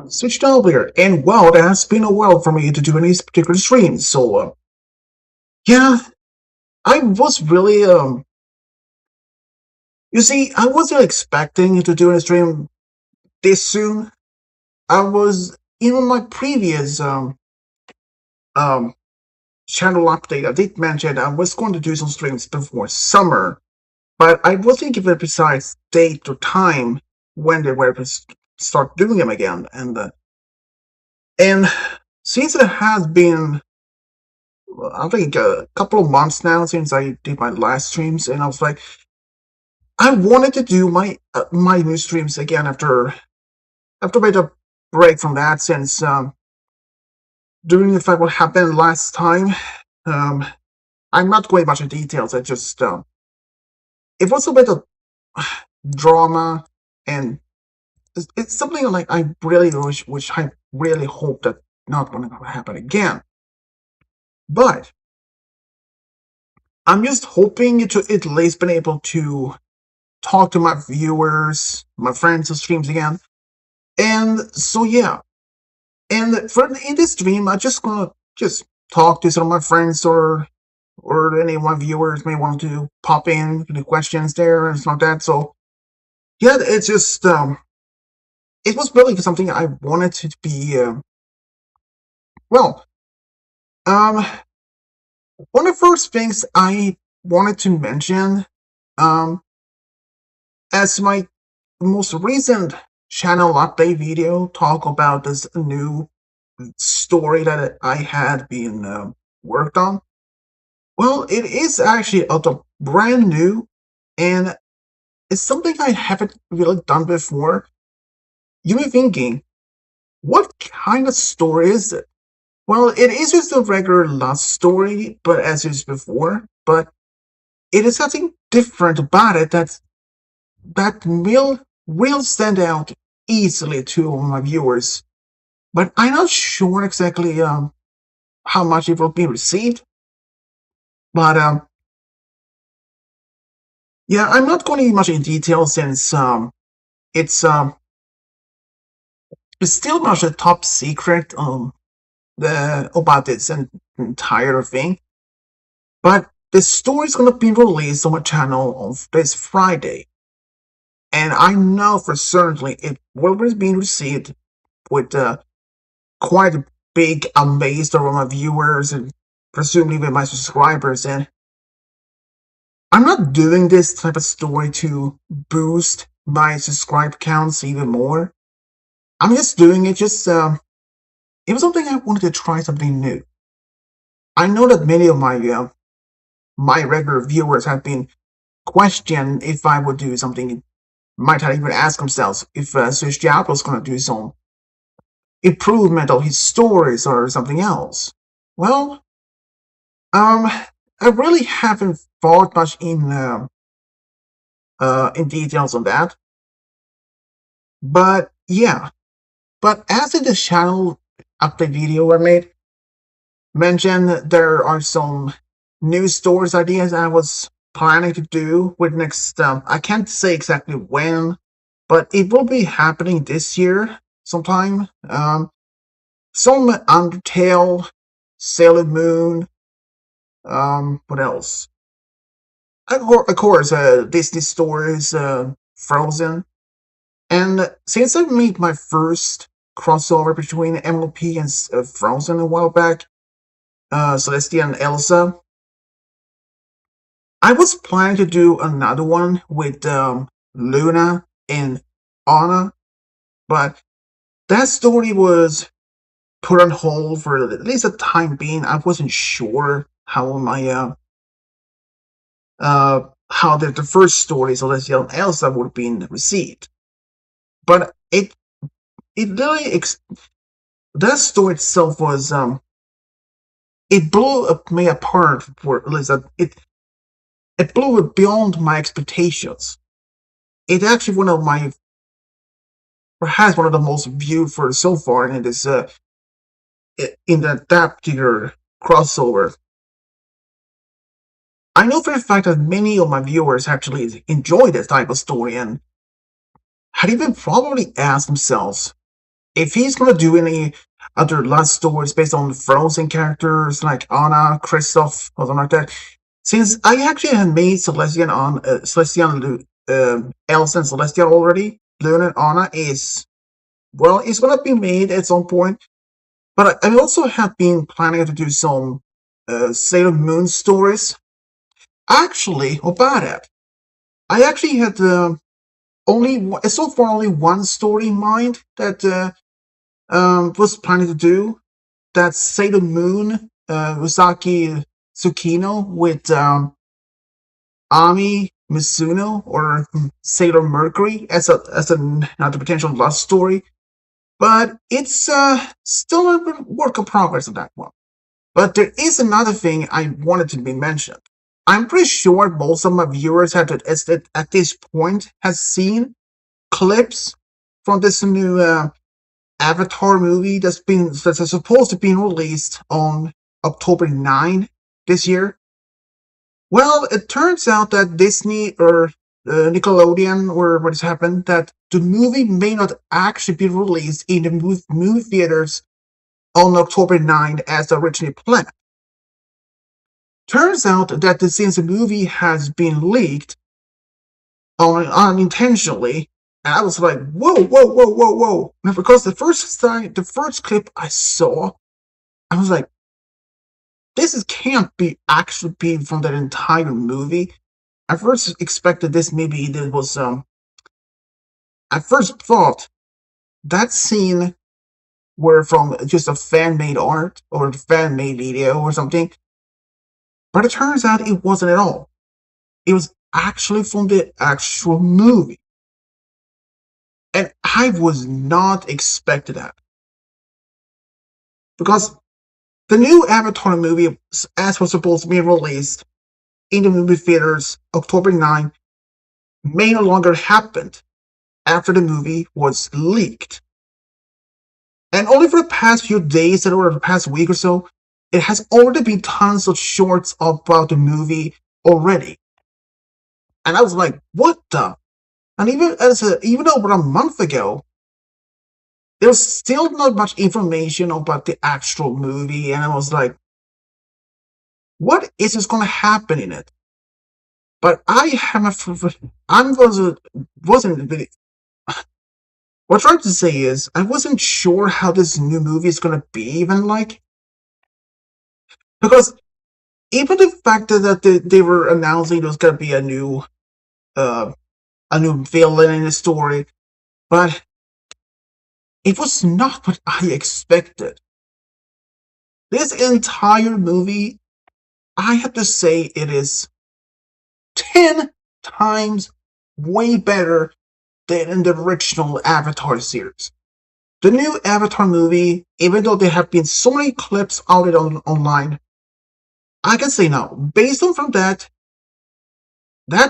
switched over here, and well, it has been a while for me to do any particular streams. So, yeah, I was really you see, I wasn't expecting to do a stream this soon. I was in my previous um channel update. I did mention I was going to do some streams before summer, but I wasn't given a precise date or time when they were to start doing them again. And since it has been I think a couple of months now since I did my last streams, and I was like, I wanted to do my new streams again after a bit of break from that, since during the fact what happened last time. Um, I'm not going much in details. I just it was a bit of drama, and it's something like I really wish, which I really hope that not going to happen again. But I'm just hoping to at least been able to talk to my viewers, my friends who streams again. And so yeah. And for in this stream, I'm just gonna just talk to some of my friends or any of my viewers may want to pop in the questions there and stuff like that. So yeah, it's just it was really something I wanted to be well one of the first things I wanted to mention um as my most recent channel update video talk about this new story that I had been worked on. Well, it is actually a brand new, and it's something I haven't really done before. You may be thinking, what kind of story is it? Well, it is just a regular love story, but as is before, but it is something different about it that will stand out easily to my viewers. But I'm not sure exactly how much it will be received. But yeah, I'm not going to be much in detail since it's still much a top secret the about this entire thing. But the story is going to be released on my channel on this Friday, and I know for certainly it will be received with quite a big amaze over my viewers and presumably with my subscribers. And I'm not doing this type of story to boost my subscribe counts even more. I'm just doing it just it was something I wanted to try something new. I know that many of my regular viewers have been questioning if I would do something, might have even asked themselves if Serge Diablo is going to do some improvement of his stories or something else. Well, I really haven't thought much in details on that. But yeah, but as in the channel update video I made, mentioned there are some new stories ideas I was planning to do with next. I can't say exactly when, but it will be happening this year sometime. Some Undertale, Sailor Moon. What else? Of course, Disney stories, Frozen. And since I made my first crossover between MLP and Frozen a while back, Celestia and Elsa, I was planning to do another one with Luna and Anna, but that story was put on hold for at least a time being. I wasn't sure how my how the first story, Celestia and Elsa, would have been received. But it really that story itself was it blew me apart for at least it blew it beyond my expectations. It's actually one of my perhaps one of the most viewed for so far, and it is in that particular crossover. I know for a fact that many of my viewers actually enjoy this type of story and had even probably asked themselves, if he's gonna do any other love stories based on Frozen characters like Anna, Kristoff, or something like that, since I actually have made Celestian, Elsa and Celestial already, Luna and Anna is, well, it's gonna be made at some point. But I also have been planning to do some Sailor Moon stories. Actually, about it, I actually had so far only one story in mind that was planning to do. That's Sailor Moon, Usaki Tsukino with Ami Mizuno or Sailor Mercury as another potential love story. But it's still a work in progress on that one. But there is another thing I wanted to be mentioned. I'm pretty sure most of my viewers at this point has seen clips from this new Avatar movie that's supposed to be released on October 9 this year. Well, it turns out that Disney or Nickelodeon or what has happened that the movie may not actually be released in the movie theaters on October 9 as originally planned. Turns out that since the movie has been leaked unintentionally, and I was like, whoa, whoa, whoa, whoa, whoa. Now, because the first clip I saw, I was like, can't be actually be from that entire movie. I first expected this maybe there was I first thought that scene were from just a fan-made art or a fan-made video or something. But it turns out it wasn't at all. It was actually from the actual movie. And I was not expecting that. Because the new Avatar movie, as was supposed to be released in the movie theaters October 9, may no longer happen after the movie was leaked. And only for the past few days or the past week or so, it has already been tons of shorts about the movie already. And I was like, what the? And even over a month ago, there's still not much information about the actual movie, and I was like, what is going to happen in it? But wasn't really. What I'm trying to say is, I wasn't sure how this new movie is going to be, even like, because even the fact that they were announcing there was going to be a new villain in the story, but it was not what I expected. This entire movie, I have to say, it is 10 times way better than in the original Avatar series. The new Avatar movie, even though there have been so many clips out online, I can say now, based on from that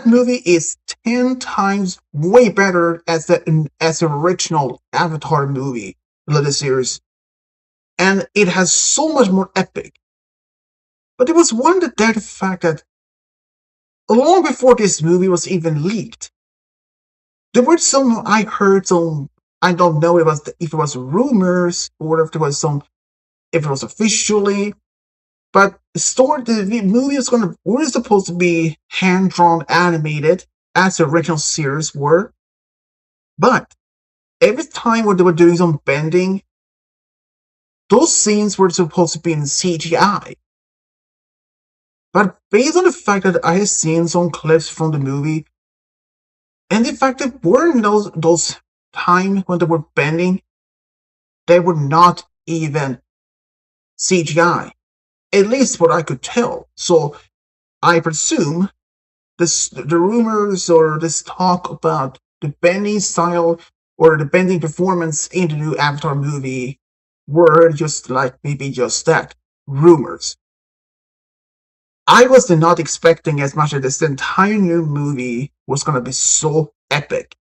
movie is 10 times way better as the original Avatar movie of the series. And it has so much more epic. But there was one that fact that long before this movie was even leaked, there were I heard some, I don't know if it was rumors or if it was officially, but the movie was supposed to be hand-drawn animated as the original series were. But every time when they were doing some bending, those scenes were supposed to be in CGI. But based on the fact that I have seen some clips from the movie, and the fact that during those times when they were bending, they were not even CGI. At least what I could tell. So I presume the rumors or this talk about the bending style or the bending performance in the new Avatar movie were just like maybe just that, rumors. I was not expecting as much as this entire new movie was going to be so epic.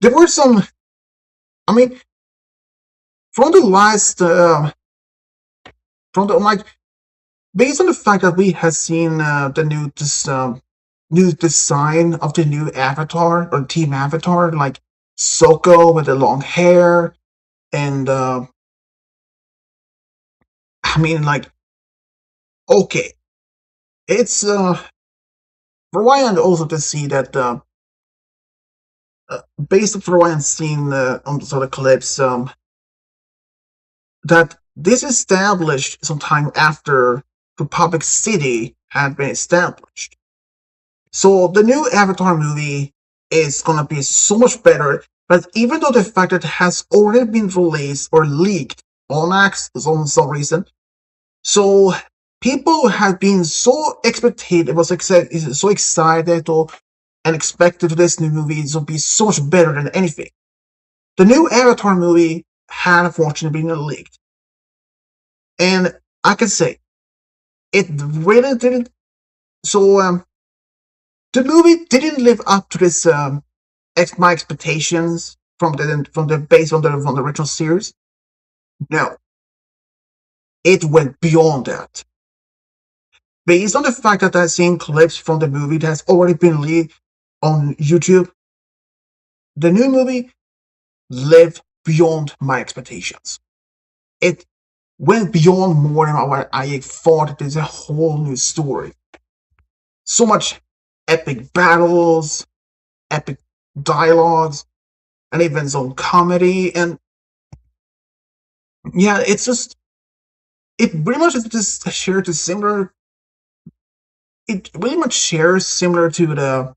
There were some, I mean, from the last, based on the fact that we have seen the new design of the new Avatar or Team Avatar, like Soko with the long hair, and I mean, like, okay, it's for why and also to see that based for what I've seen on the sort of clips, that this established sometime after Republic City had been established. So the new Avatar movie is gonna be so much better. But even though the fact that it has already been released or leaked on Max for some reason, so people have been so expected, so excited or and expected this new movie to be so much better than anything. The new Avatar movie had unfortunately been leaked, and I can say it really didn't. So the movie didn't live up to this my expectations from the based on the original series. No, it went beyond that. Based on the fact that I've seen clips from the movie that's already been leaked on YouTube, the new movie lived beyond my expectations. It went beyond more than what I thought. There's a whole new story. So much epic battles, epic dialogues, and even some comedy. And yeah, it's just, it pretty much is just shared to similar. It really much shares similar to the.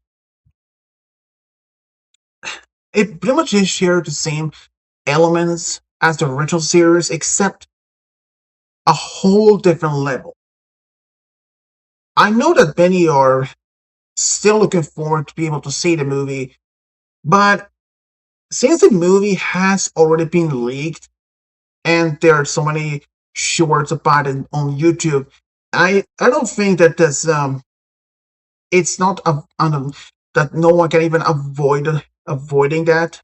It pretty much is shared the same elements as the original series, except a whole different level. I know that many are still looking forward to be able to see the movie, but since the movie has already been leaked and there are so many shorts about it on YouTube, I don't think that this it's not that no one can even avoiding that,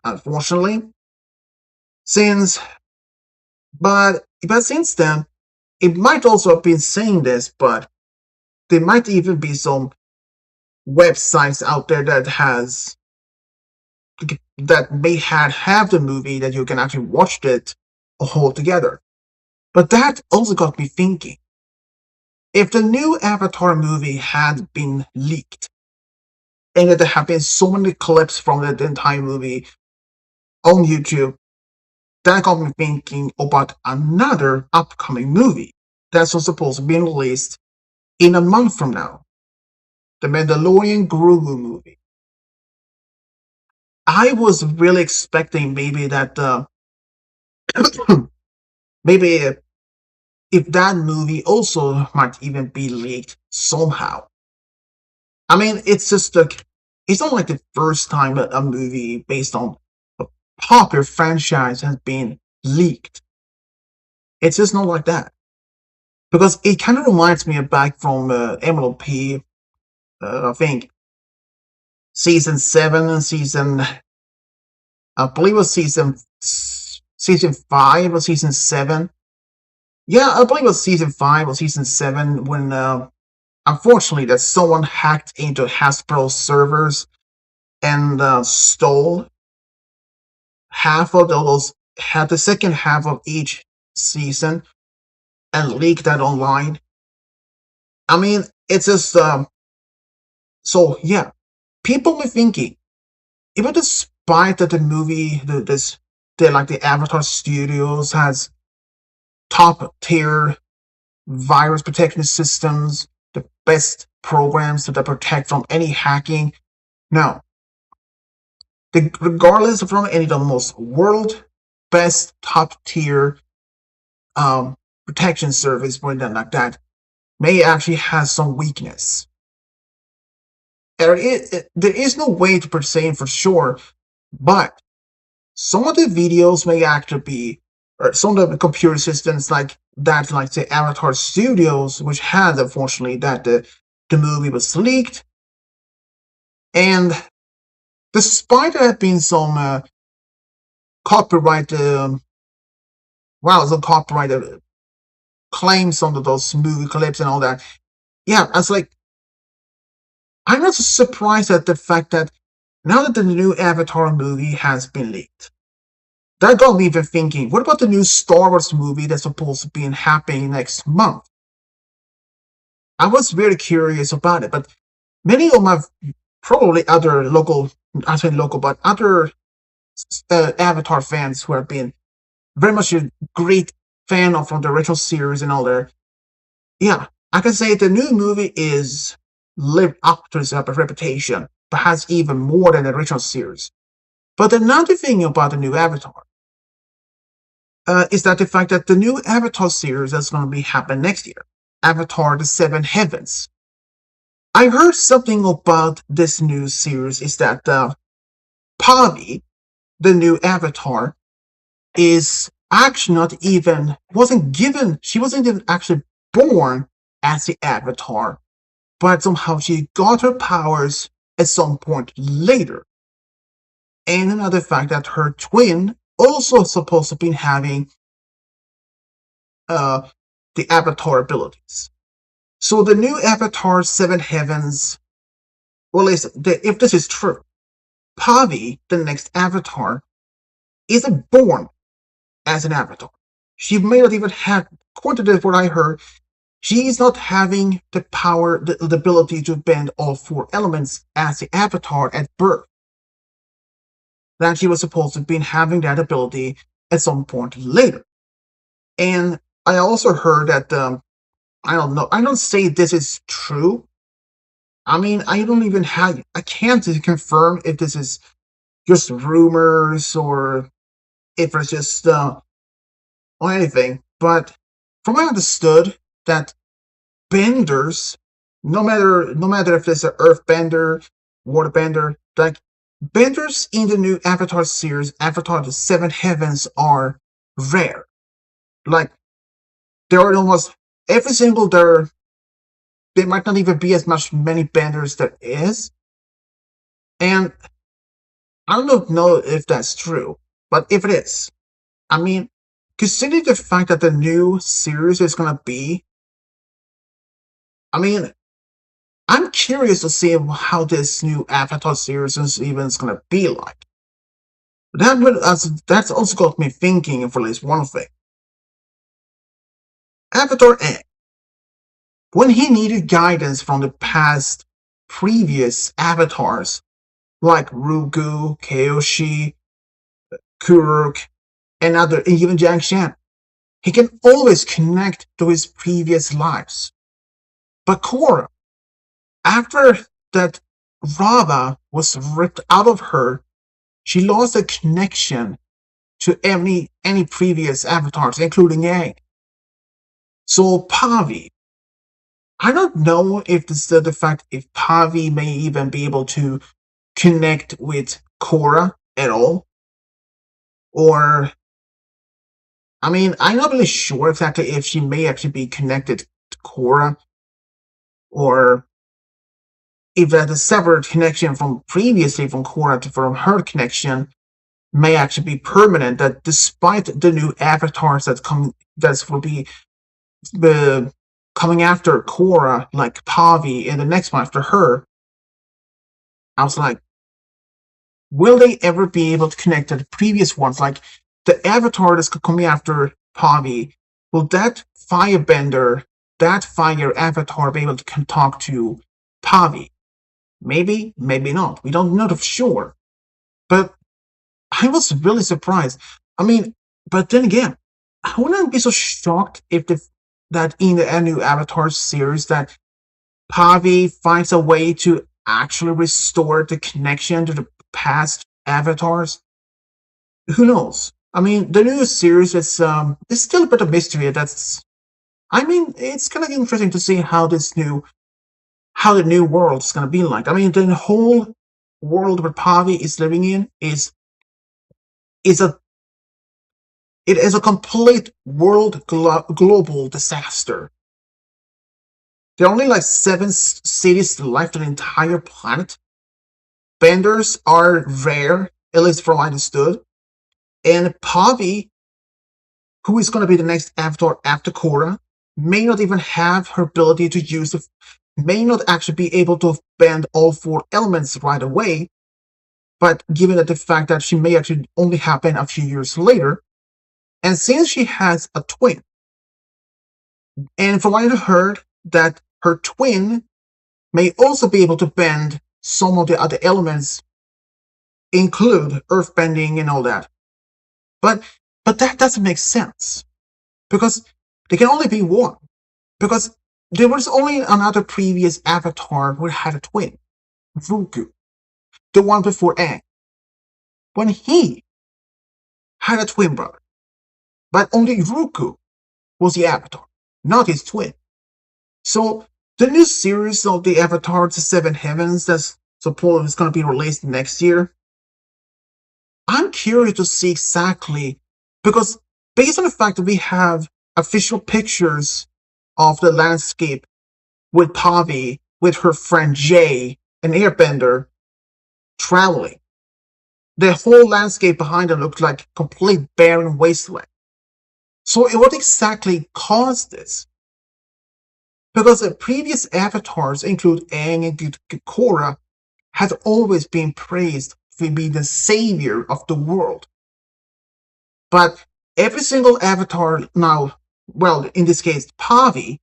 unfortunately. Since but since then, it might also have been saying this, but there might even be some websites out there that may have the movie that you can actually watch it all together. But that also got me thinking. If the new Avatar movie had been leaked, and that there have been so many clips from the entire movie on YouTube, that got me thinking about another upcoming movie that's supposed to be released in a month from now. The Mandalorian Grogu movie. I was really expecting maybe that maybe if that movie also might even be leaked somehow. I mean, it's just like it's not like the first time that a movie based on a popular franchise has been leaked. It's just not like that because it kind of reminds me of back from MLP. I think season 7 and I believe it was season 5 or season 7. Yeah, I believe it was season 5 or season 7 when unfortunately that someone hacked into Hasbro servers and stole half of those, had the second half of each season and leaked that online. I mean, it's just so yeah. People were thinking, even despite that the movie, the Avatar Studios has top tier virus protection systems, the best programs that protect from any hacking. Now, regardless from any of the most world best top tier protection service or anything like that, may actually have some weakness. There is no way to say for sure, but some of the videos may actually be, or some of the computer systems like that, like the Avatar Studios, which had unfortunately that the movie was leaked, and despite there being some copyright, some copyright claims on those movie clips and all that, yeah, I was like, I'm not surprised at the fact that Now that the new Avatar movie has been leaked, that got me even thinking, what about the new Star Wars movie that's supposed to be happening next month? I was very curious about it, but many of my probably other local, I say local, but other Avatar fans who have been very much a great fan of from the original series and all that, yeah, I can say the new movie is lived up to its reputation, perhaps even more than the original series. But another thing about the new Avatar is that the fact that the new Avatar series that's going to be happen next year, Avatar: The Seven Heavens. I heard something about this new series is that Pavi, the new Avatar, is actually not even she wasn't even actually born as the Avatar, but somehow she got her powers at some point later. And another fact that her twin also supposed to be having uh, the Avatar abilities. So the new Avatar Seven Heavens, well, if this is true, Pavi, the next Avatar, isn't born as an Avatar. She may not even have, according to what I heard, she is not having the power, the ability to bend all four elements as the Avatar at birth. That she was supposed to be having that ability at some point later. And I also heard that, I don't know, I don't say this is true. I mean, I can't confirm if this is just rumors or if it's just, or anything. But from what I understood, that benders, no matter if it's an earth bender, water bender, like benders in the new Avatar series, Avatar: The Seven Heavens, are rare. Like there are almost every single there might not even be as much many benders there is. And I don't know if that's true, but if it is, I mean, considering the fact that the new series is gonna be, I mean, I'm curious to see how this new Avatar series is even gonna be like. That's also got me thinking for at least one thing. Avatar Aang, when he needed guidance from the past previous avatars like Rugu, Kyoshi, Kuruk, and even Jiang Shan, he can always connect to his previous lives. But Korra, after that Rava was ripped out of her, she lost a connection to any previous avatars, including Aang. So Pavi, I don't know if this is the fact if Pavi may even be able to connect with Korra at all, or I mean, I'm not really sure exactly if she may actually be connected to Korra, or if that a severed connection from previously from Korra to from her connection may actually be permanent. That despite the new avatars that will be coming after Korra, like Pavi, and the next one after her, I was like, will they ever be able to connect to the previous ones? Like the avatar that's coming after Pavi, will that firebender, that fire avatar, be able to talk to Pavi? Maybe, maybe not. We don't know for sure. But I was really surprised. I mean, but then again, I wouldn't be so shocked if that in the new Avatar series that Pavi finds a way to actually restore the connection to the past avatars. Who knows? I mean, the new series is still a bit of mystery. I mean, it's kind of interesting to see how the new world is going to be like. I mean, the whole world where Pavi is living in is a it is a complete world global disaster. There are only like 7 cities left on the entire planet. Benders are rare, at least from what I understood. And Pavi, who is going to be the next avatar after Korra, may not even have her ability to may not actually be able to bend all 4 elements right away. but given that the fact that she may actually only happen a few years later, and since she has a twin, and from what I heard, that her twin may also be able to bend some of the other elements, include earthbending and all that. But that doesn't make sense, because there can only be one. Because there was only another previous Avatar who had a twin, Ruku, the one before Aang, when he had a twin brother. But only Ruku was the Avatar, not his twin. So the new series of the Avatar: The Seven Heavens that's supposedly is going to be released next year, I'm curious to see exactly, because based on the fact that we have official pictures of the landscape with Pavi, with her friend Jay, an airbender, traveling. The whole landscape behind them looked like complete barren wasteland. So what exactly caused this? Because the previous avatars include Aang and Korra had always been praised for being the savior of the world. But every single avatar now, well, in this case, Pavi,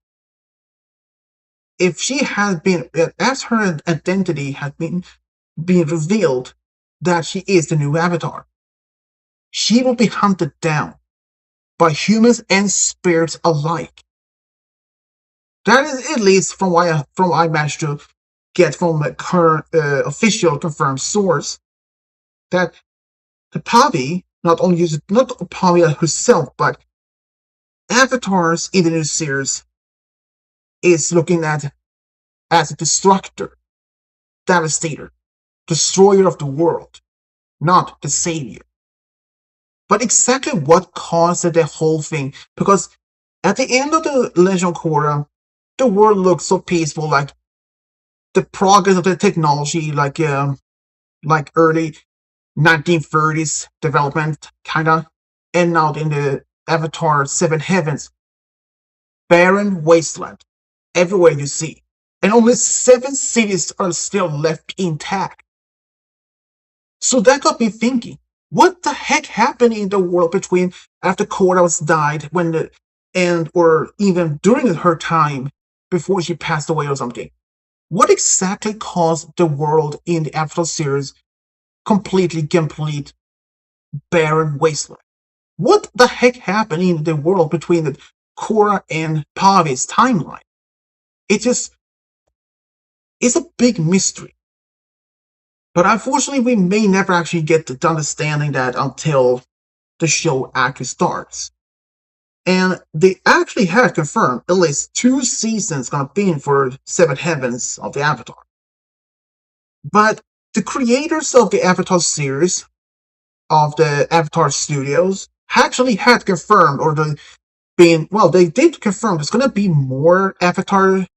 if she had been, as her identity had been revealed that she is the new avatar, she will be hunted down by humans and spirits alike. That is at least from what I managed to get from a current official confirmed source, that the Pavi not Pavi herself, but avatars in the new series is looking at as a destructor, devastator, destroyer of the world, not the savior. But exactly what caused the whole thing? Because at the end of the Legend of Korra, the world looked so peaceful, like the progress of the technology, like early 1930s development, kinda. And now in the Avatar: Seven Heavens, barren wasteland everywhere you see, and only 7 cities are still left intact. So that got me thinking, what the heck happened in the world between after Korra was died, or even during her time before she passed away or something? What exactly caused the world in the Avatar series complete barren wasteland? What the heck happened in the world between the Korra and Pavi's timeline? It's a big mystery. But unfortunately, we may never actually get to understanding that until the show actually starts. And they actually had confirmed at least 2 seasons gonna be in for Seven Heavens of the Avatar. But the creators of the Avatar series, of the Avatar Studios, actually had confirmed, or they did confirm there's gonna be more Avatar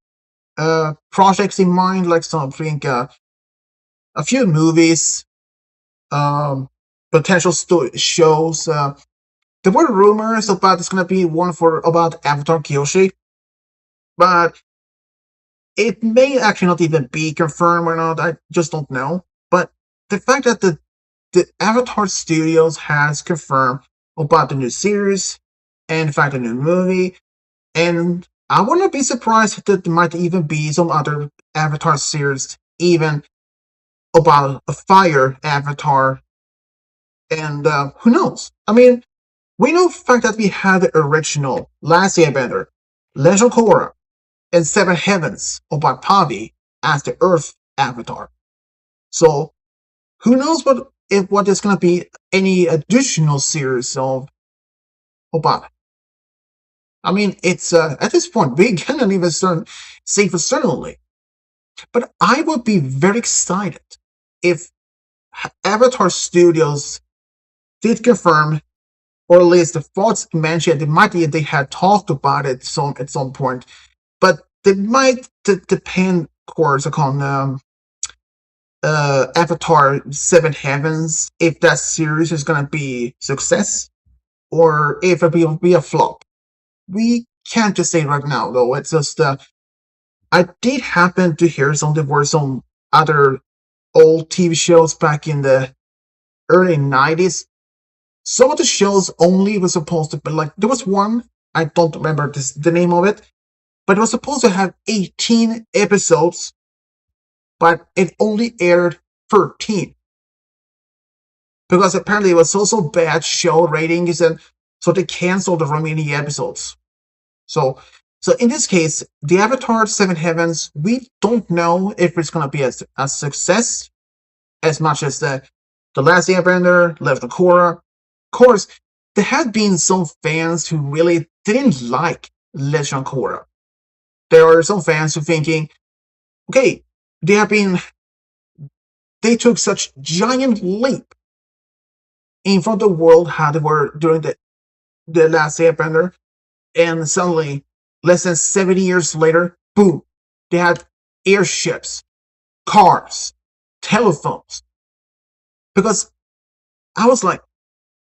projects in mind, like something, a few movies, potential shows. There were rumors about there's gonna be one about Avatar Kyoshi, but it may actually not even be confirmed or not. I just don't know. But the fact that the Avatar Studios has confirmed about the new series, and in fact the new movie, and I wouldn't be surprised that there might even be some other Avatar series, even about a fire avatar, and who knows? I mean, we know the fact that we had the original Last Airbender, Legend of Korra, and Seven Heavens about Pavi as the Earth avatar. So who knows what is going to be any additional series of Obama. I mean, it's at this point we cannot even say for certainly. But I would be very excited if Avatar Studios did confirm, or at least the thoughts mentioned, they had talked about it at some point, but they might depend, of course, on Avatar: Seven Heavens, if that series is going to be success or if it will be a flop. We can't just say right now, though. It's just I did happen to hear there were some other old TV shows back in the early 90s. Some of the shows only were supposed to be like, there was one, I don't remember the name of it, but it was supposed to have 18 episodes, but it only aired 13. Because apparently it was so bad show ratings, and so they canceled the remaining episodes. So in this case, the Avatar Seven Heavens, we don't know if it's gonna be a success as much as the Last Airbender, Legend of Korra. Of course, there had been some fans who really didn't like Legend of Korra. There are some fans who thinking, okay, they took such giant leap in front of the world how they were during the Last Airbender, and suddenly, less than 70 years later, boom, they had airships, cars, telephones. Because I was like,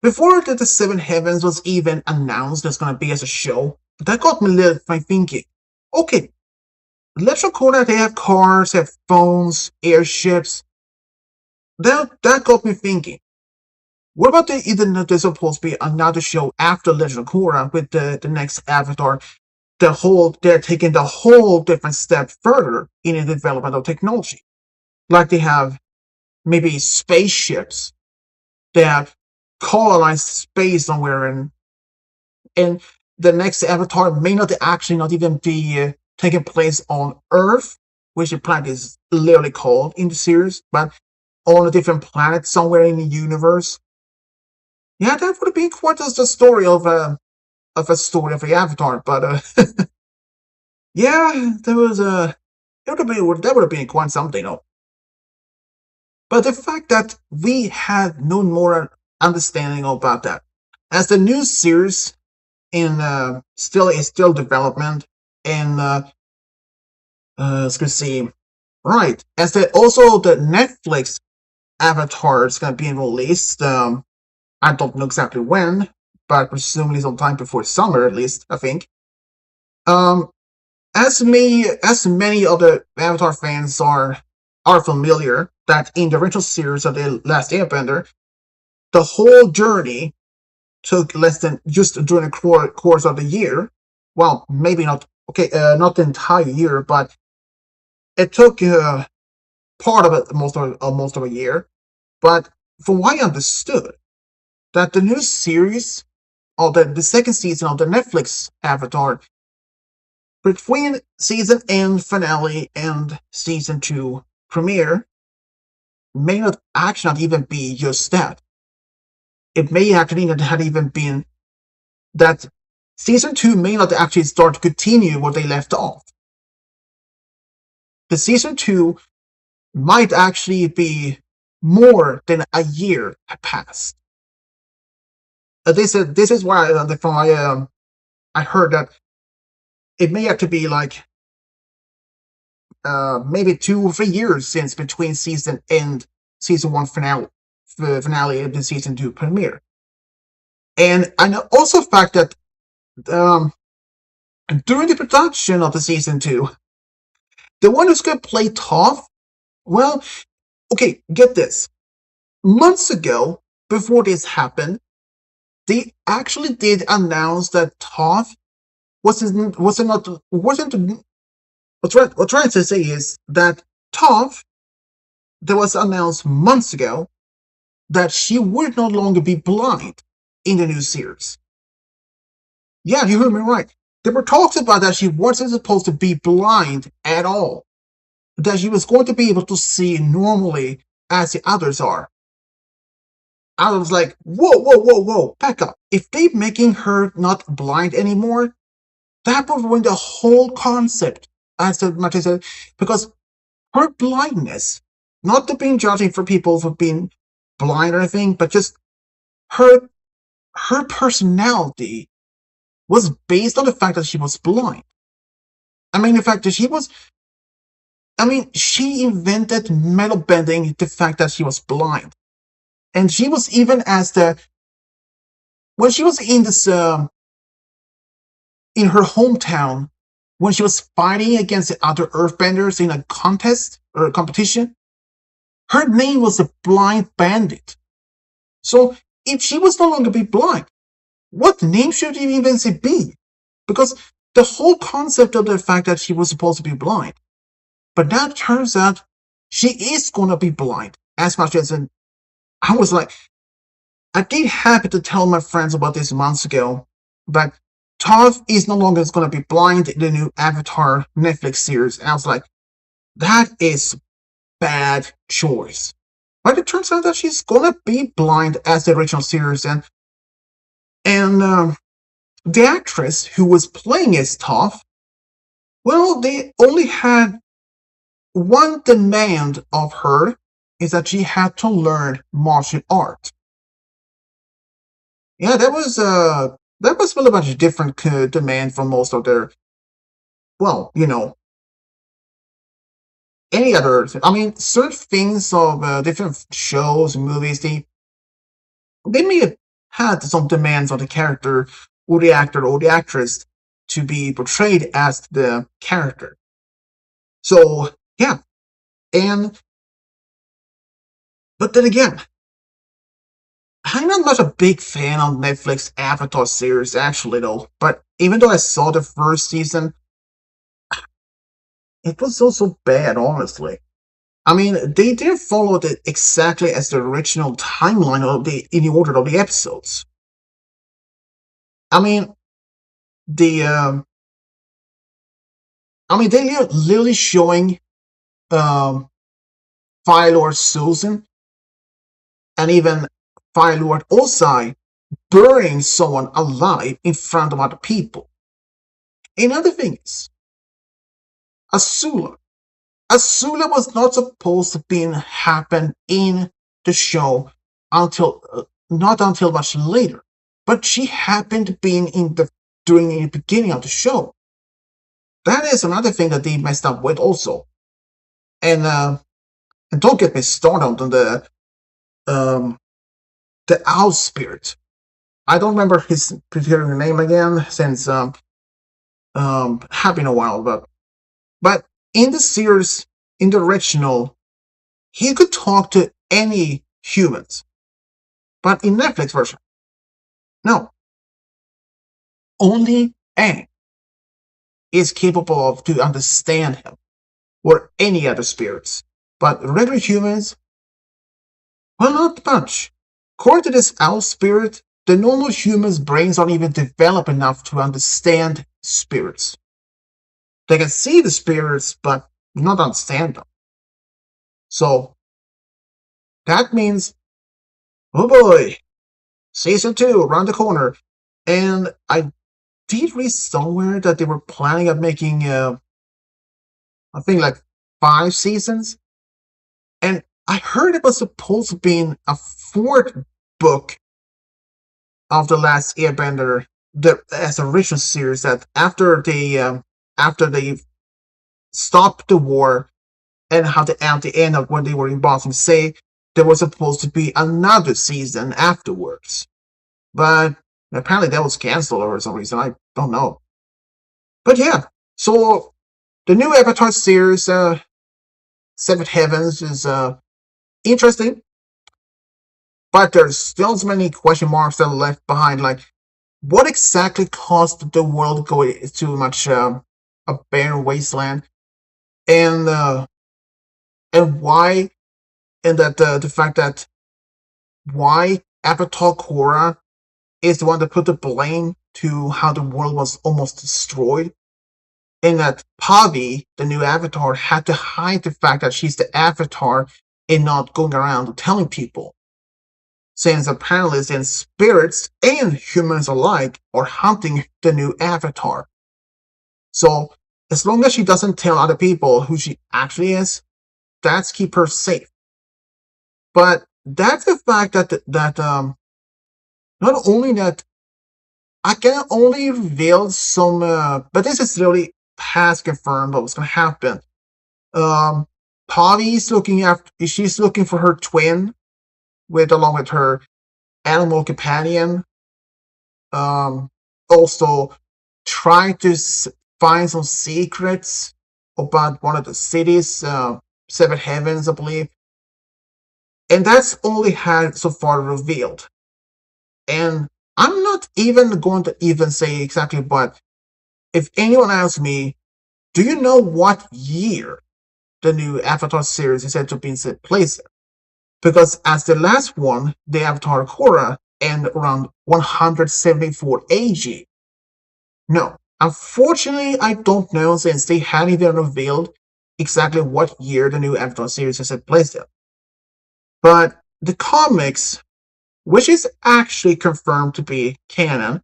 before the Seven Heavens was even announced as going to be as a show, that got me thinking, okay, Legend of Korra, they have cars, they have phones, airships. That got me thinking, what about there's supposed to be another show after Legend of Korra with the next Avatar? They're taking the whole different step further in the development of technology. Like they have maybe spaceships. They have colonized space somewhere, and the next Avatar may not even be taking place on Earth, which the planet is literally called in the series, but on a different planet somewhere in the universe. Yeah, that would have been quite the story of a story of the Avatar, but yeah, that would have been quite something, though. But the fact that we had no more understanding about that, as the new series is still development, and let's see, right, as also the Netflix Avatar is going to be released. I don't know exactly when, but presumably sometime before summer, at least, I think. As many of the Avatar fans are familiar, that in the original series of the Last Airbender, the whole journey took less than just during the course of the year. Well, maybe not. Okay, not the entire year, but it took part of it, most of a year. But from what I understood, that the new series, or the second season of the Netflix Avatar, between season end finale and season 2 premiere, may not actually not even be just that. It may actually not have even been that season 2 may not actually start to continue where they left off. The season 2 might actually be more than a year had passed. This is why I heard that it may have to be like maybe 2 or 3 years since between season and season 1 finale and the season 2 premiere. And I know also the fact that during the production of the season 2, the one who's going to play Toph, well, okay, get this. Months ago, before this happened, they actually did announce that Toph wasn't. What I'm trying to say is that Toph, that was announced months ago, that she would no longer be blind in the new series. Yeah, you heard me right. There were talks about that she wasn't supposed to be blind at all. That she was going to be able to see normally as the others are. I was like, whoa, back up. If they're making her not blind anymore, that would ruin the whole concept, as much as because her blindness, not to being judging for people for being blind or anything, but just her personality was based on the fact that she was blind. I mean, the fact that she invented metal bending, the fact that she was blind. And she was even when she was in this, in her hometown, when she was fighting against the other earthbenders in a contest or a competition, Her name was the Blind Bandit. So if she was no longer be blind, what name should it even be? Because the whole concept of the fact that she was supposed to be blind, but now it turns out she is gonna be blind. As much as I was like, I did happen to tell my friends about this months ago, but Toph is no longer gonna be blind in the new Avatar Netflix series, and I was like, that is bad choice. But it turns out that she's gonna be blind as the original series, and the actress who was playing as Toph, well, they only had one demand of her, is that she had to learn martial art. Yeah, that was really much a different demand from most of their, well, any other. I mean, certain things of different shows, movies, they may have had some demands on the character or the actor or the actress to be portrayed as the character. So yeah, and but then again, I'm not much a big fan of Netflix Avatar series actually though. But even though I saw the first season, it was so bad, honestly. I mean, they didn't follow it exactly as the original timeline of in the order of the episodes. I mean, the they're literally showing um, Fire Lord Susan and even Fire Lord Osai burying someone alive in front of other people. Another thing is, Azula. Azula was not supposed to be happen in the show until not until much later, but she happened to be in the during the beginning of the show. That is another thing that they messed up with also. And don't get me started on the owl spirit. I don't remember his particular name again since have been a while, but in the series, in the original, he could talk to any humans. But in Netflix version, no. Only Aang is capable of to understand him or any other spirits. But regular humans, well, not much. According to this owl spirit, the normal human's brains aren't even developed enough to understand spirits. They can see the spirits, but not understand them. So that means, oh boy, season 2 around the corner. And I did read somewhere that they were planning on making, I think, like 5 seasons. And I heard it was supposed to be a fourth book of the Last Airbender, as original series. That after they stopped the war and how at the end of when they were in Boston, say there was supposed to be another season afterwards, but apparently that was canceled for some reason. I don't know. But yeah, so the new Avatar series, Seventh Heavens, is interesting, but there's still so many question marks that are left behind. Like, what exactly caused the world to go to much a barren wasteland, and why, and that the fact that why Avatar Korra is the one that put the blame to how the world was almost destroyed, and that Pavi, the new Avatar, had to hide the fact that she's the Avatar and not going around telling people. Since apparently then spirits and humans alike are hunting the new Avatar. So as long as she doesn't tell other people who she actually is, that's keep her safe. But that's the fact that not only that I can only reveal some, but this is really past confirmed what's going to happen. Um, Polly's looking after, she's looking for her twin, along with her animal companion. Also trying to find some secrets about one of the cities, Seven Heavens, I believe. And that's all they had so far revealed. And I'm not even going to even say exactly, but if anyone asks me, do you know what year the new Avatar series is said to be placed in? Because as the last one, the Avatar Korra, and around 174 AG. No, unfortunately, I don't know since they hadn't even revealed exactly what year the new Avatar series is placed in. But the comics, which is actually confirmed to be canon,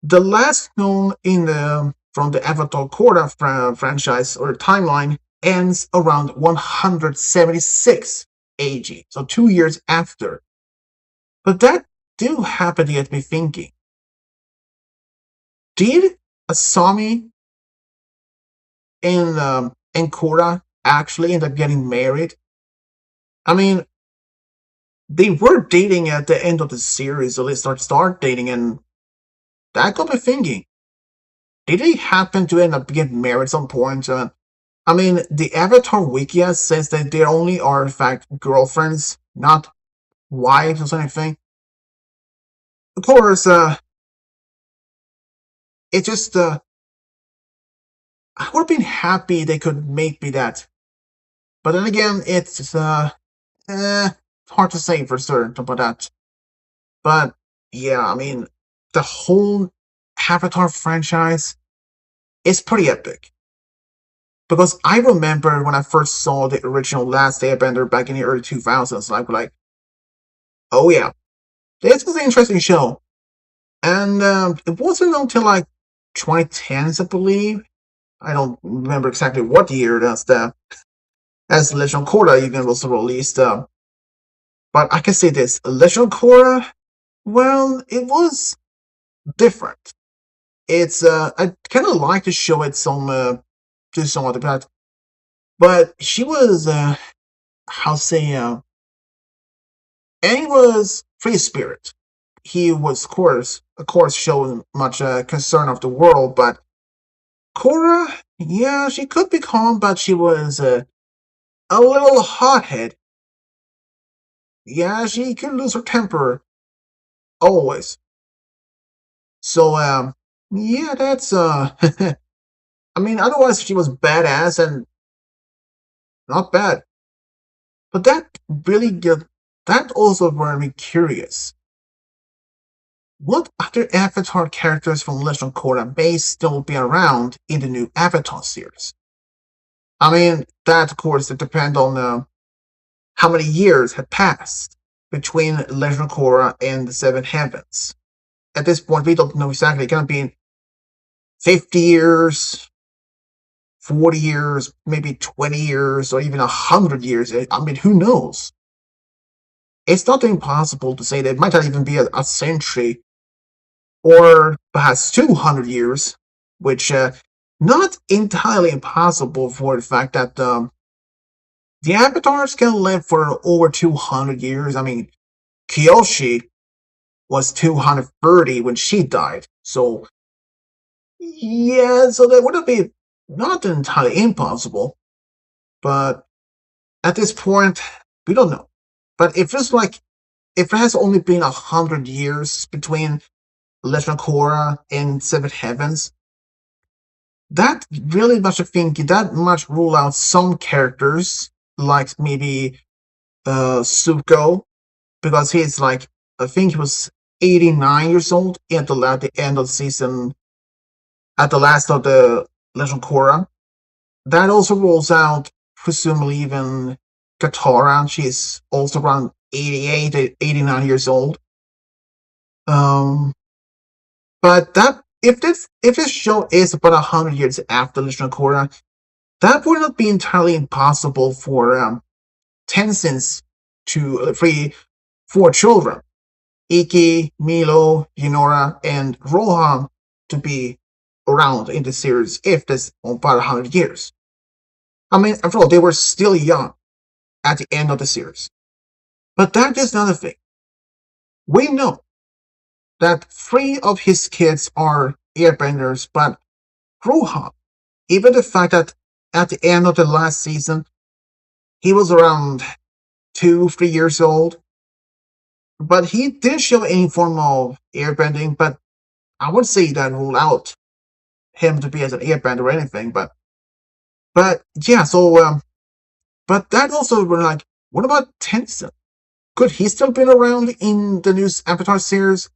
the last known in the from the Avatar Korra franchise or timeline ends around 176 AG, so 2 years after. But that do happen to get me thinking. Did Asami and Korra actually end up getting married? I mean, they were dating at the end of the series, so they start dating, and that got me thinking. Did they happen to end up getting married at some point? I mean, the Avatar Wikia says that they only are, in fact, girlfriends, not wives or anything. Of course, it just, I would have been happy they could make me that. But then again, it's, hard to say for certain about that. But, yeah, I mean, the whole Avatar franchise is pretty epic. Because I remember when I first saw the original Last Airbender back in the early 2000s, I was like, oh yeah, this was an interesting show. And it wasn't until like 2010s, I believe. I don't remember exactly what year as Legend of Korra even was released. But I can say this: Legend of Korra, well, it was different. It's I kind of like to show it some to some other but she was how say and he was free spirit. He was of course, showing much concern of the world, but Korra, yeah, she could be calm, but she was a little hothead. Yeah, she could lose her temper always. So, yeah, that's I mean, otherwise she was badass and not bad. But that also made me curious. What other Avatar characters from Legend of Korra may still be around in the new Avatar series? I mean, that of course it depends on how many years had passed between Legend of Korra and the Seven Heavens. At this point, we don't know exactly. It can be 50 years, 40 years, maybe 20 years, or even 100 years. I mean, who knows? It's not impossible to say that it might not even be a century or perhaps 200 years, which not entirely impossible for the fact that the avatars can live for over 200 years. I mean, Kyoshi was 230 when she died, so yeah, so that would be not entirely impossible, but at this point, we don't know. But if it has only been 100 years between Legend of Korra and Seven Heavens, that really much I think that much rule out some characters like maybe Zuko, because he's like I think he was 89 years old at the end of the season, at the last of the Legend of Korra. That also rules out presumably even Katara. She's also around 88, 89 years old. Um, but that if this show is about 100 years after Legend of Korra, that would not be entirely impossible for Tencent's free four children, Iki, Milo, Yunora, and Rohan, to be around in the series if this about 100 years. I mean, after all, they were still young at the end of the series. But that is another thing. We know that three of his kids are airbenders, but Rohan, even the fact that at the end of the last season, he was around 2, 3 years old. But he did show any form of airbending, but I would say that rule out him to be as an airbender or anything. But yeah, so but that also were like, what about Tenzin? Could he still been around in the new Avatar series?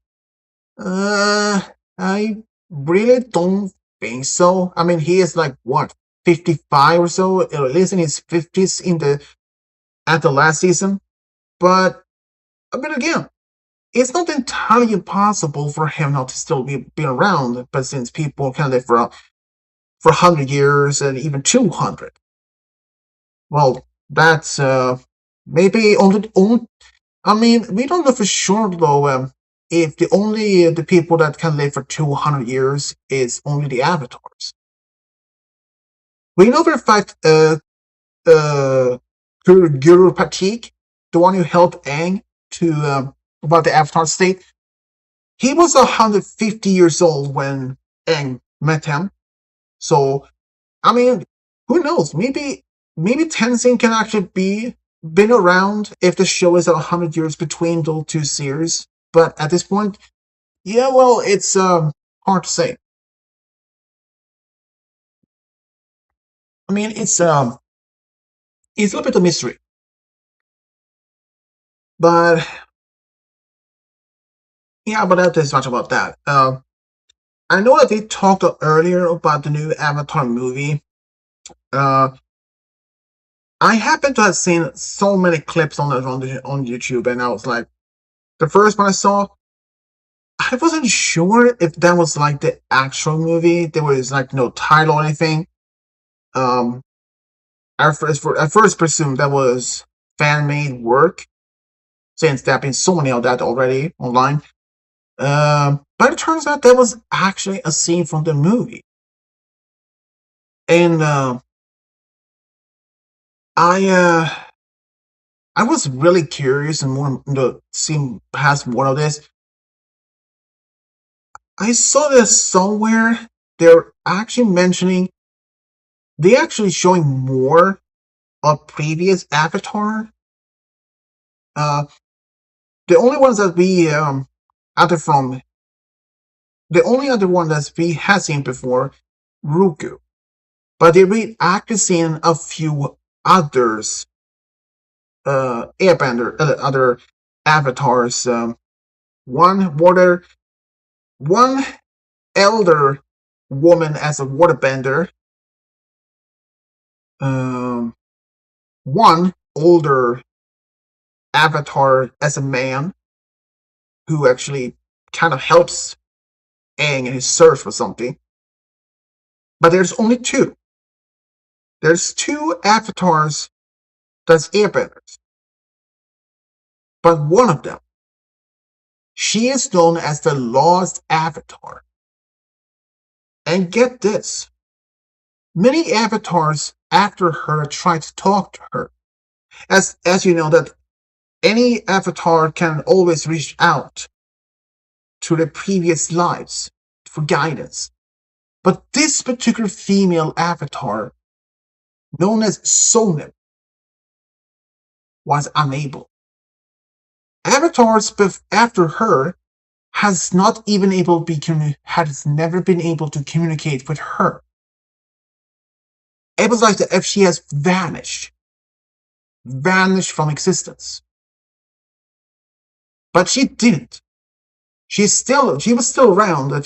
I really don't think so. I mean, he is like what, 55 or so, at least in his 50s in the at the last season. But I mean, again, it's not entirely impossible for him not to still be around. But since people can live for 100 years and even 200, well, that's maybe only. I mean, we don't know for sure though. If the people that can live for 200 years is only the avatars. We know for a fact, Guru Patik, the one who helped Aang to about the avatar state, he was 150 years old when Aang met him. So, I mean, who knows? Maybe Tenzin can actually been around if the show is 100 years between those two series. But at this point, yeah, well, it's hard to say. I mean, it's a little bit of mystery. But yeah, but that is much about that. I know that they talked earlier about the new Avatar movie. Uh, I happen to have seen so many clips on YouTube, and I was like, the first one I saw, I wasn't sure if that was like the actual movie. There was like no title or anything. Um, I first presumed that was fan made work, since there have been so many of that already online. But it turns out that was actually a scene from the movie, and I uh, I was really curious and more to see past more of this. I saw this somewhere. They're actually mentioning they actually showing more of previous Avatar. Uh, the only ones that we other from the only other one that we had seen before, Ruku. But they read actually seen a few others, Airbender, other avatars. One water, one elder woman as a waterbender. Um, one older avatar as a man who actually kind of helps Aang in his search for something. But there's only two. There's two avatars that's airbenders. But one of them, she is known as the Lost Avatar. And get this, many avatars after her tried to talk to her. As you know, that any avatar can always reach out to their previous lives for guidance. But this particular female avatar, known as Sonim, was unable. Avatars after her has not even able to has never been able to communicate with her. It was like if she has vanished from existence. But she didn't. She was still around.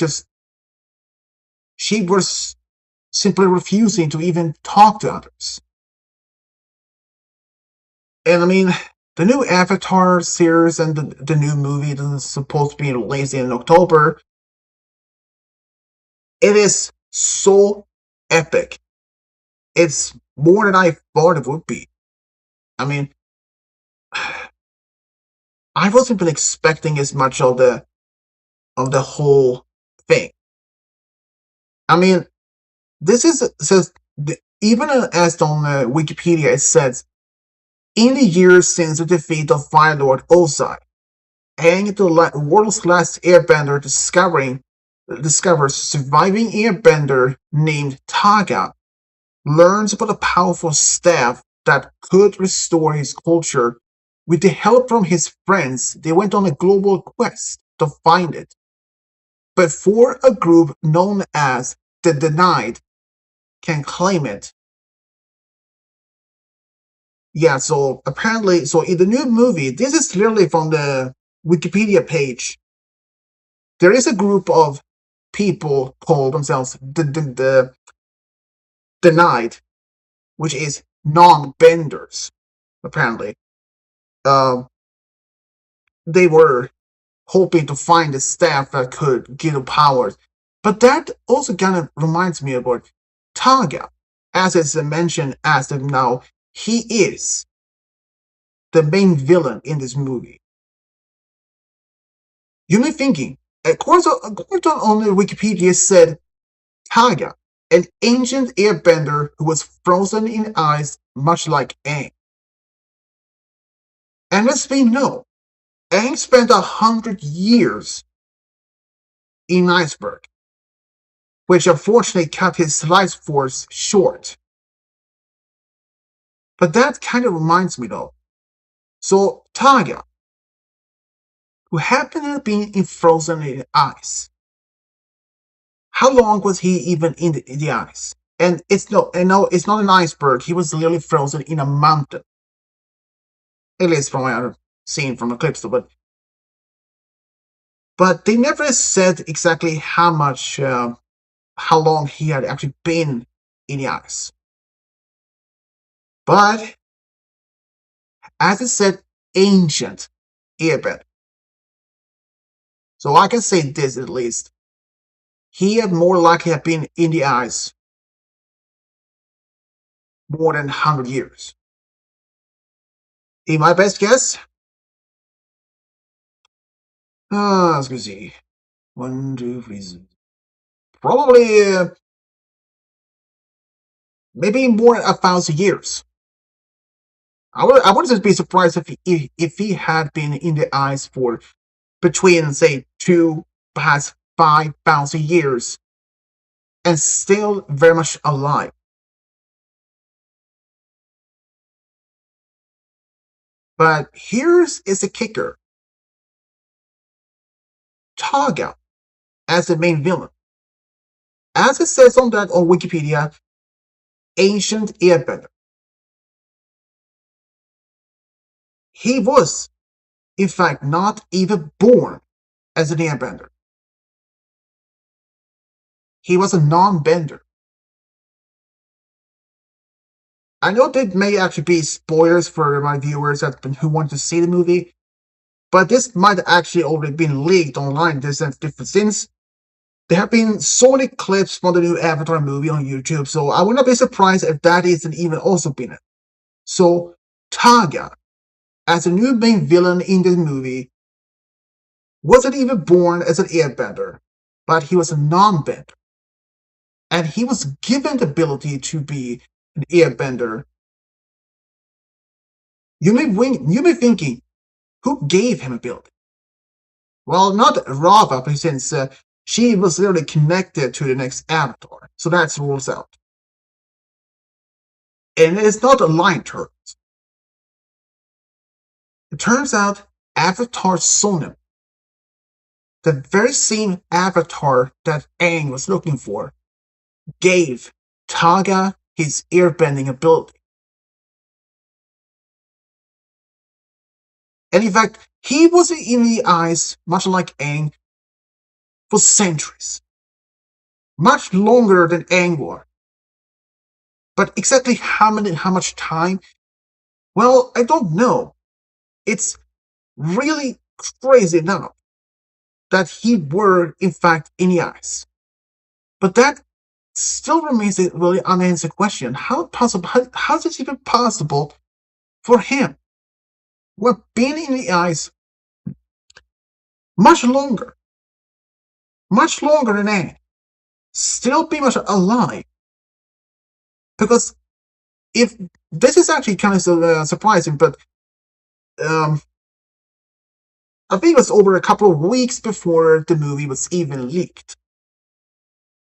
She was simply refusing to even talk to others. And I mean, the new Avatar series and the new movie that is supposed to be released in October, it is so epic. It's more than I thought it would be. I mean, I wasn't even expecting as much of the whole thing. I mean, this says even as on Wikipedia it says, in the years since the defeat of Fire Lord Ozai, Aang, the world's last airbender, discovers surviving airbender named Taga, learns about a powerful staff that could restore his culture With the help from his friends, they went on a global quest to find it. Before a group known as the Denied can claim it. Yeah, so apparently, so in the new movie, this is literally from the Wikipedia page. There is a group of people call themselves the Denied, which is non-benders, apparently. Uh, they were hoping to find a staff that could give them powers. But that also kind of reminds me about Taga. As it's mentioned as of now, he is the main villain in this movie. You may be thinking, according to Wikipedia said Taga, an ancient airbender who was frozen in ice much like Aang. And as we know, Aang spent 100 years in iceberg, which unfortunately cut his life force short. But that kind of reminds me though. So Taga, who happened to be frozen in ice, how long was he even in the ice? And it's no, it's not an iceberg. He was literally frozen in a mountain. At least from what I've seen from the clips, but they never said exactly how long he had actually been in the ice. But as it said, ancient airbender. So I can say this at least. He had more likely have been in the ice more than 100 years. In my best guess, let's see. 1, 2, 3. Probably maybe more than 1,000 years. I wouldn't be surprised if he had been in the ice for between, say, 2, perhaps 5,000 years, and still very much alive. But here's is the kicker. Taga as the main villain. As it says on Wikipedia, ancient airbender. He was, in fact, not even born as an airbender. He was a non-bender. I know that may actually be spoilers for my viewers who want to see the movie, but this might actually already been leaked online since there have been so many clips from the new Avatar movie on YouTube, so I would not be surprised if that isn't even also been it. So Taga, as a new main villain in this movie, wasn't even born as an airbender, but he was a non-bender. And he was given the ability to be an airbender. You may be thinking, who gave him ability? Well, not Raava, since she was literally connected to the next Avatar, so that rules out. And it's not a line turret. It turns out Avatar Sonam, the very same Avatar that Aang was looking for, gave Taga his airbending ability. And in fact, he was in the ice, much like Aang, for centuries. Much longer than Aang was. But exactly how much time? Well, I don't know. It's really crazy now that he were, in fact, in the ice. But that still remains a really unanswered question. How is it even possible for him, who have been in the ice much longer than Aang, still be much alive? Because if this is actually kind of surprising, but I think it was over a couple of weeks before the movie was even leaked.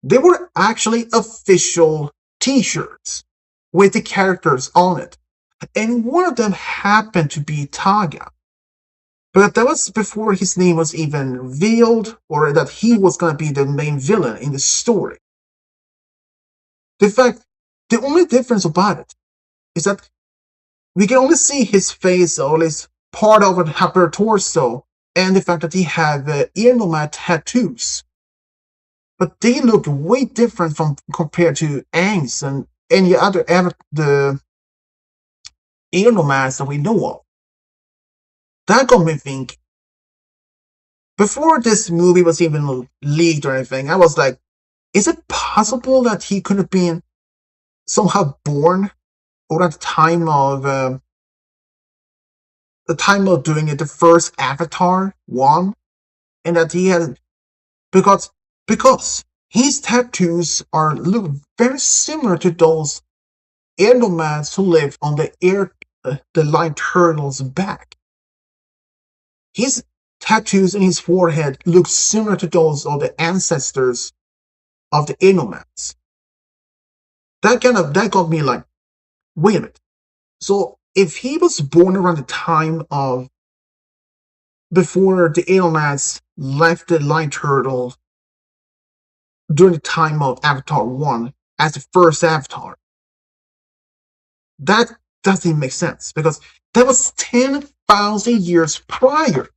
There were actually official t-shirts with the characters on it. and one of them happened to be Taga. But that was before his name was even revealed, or that he was going to be the main villain in the story. In fact, the only difference about it is that we can only see his face, or at least part of an upper torso, and the fact that he had ear nomad tattoos. But they look way different from compared to Aang's and any other the ear nomads that we know of. That got me thinking. Before this movie was even leaked or anything, I was like, is it possible that he could have been somehow born or at the time of doing it, the first Avatar 1, and that he had because his tattoos look very similar to those air nomads who live on the line turtle's back. His tattoos in his forehead look similar to those of the ancestors of the air nomads. That got me like, wait a minute. So if he was born around the time of before the air nomads left the line turtle during the time of Avatar 1 as the first Avatar, that doesn't make sense because that was 10,000 years prior.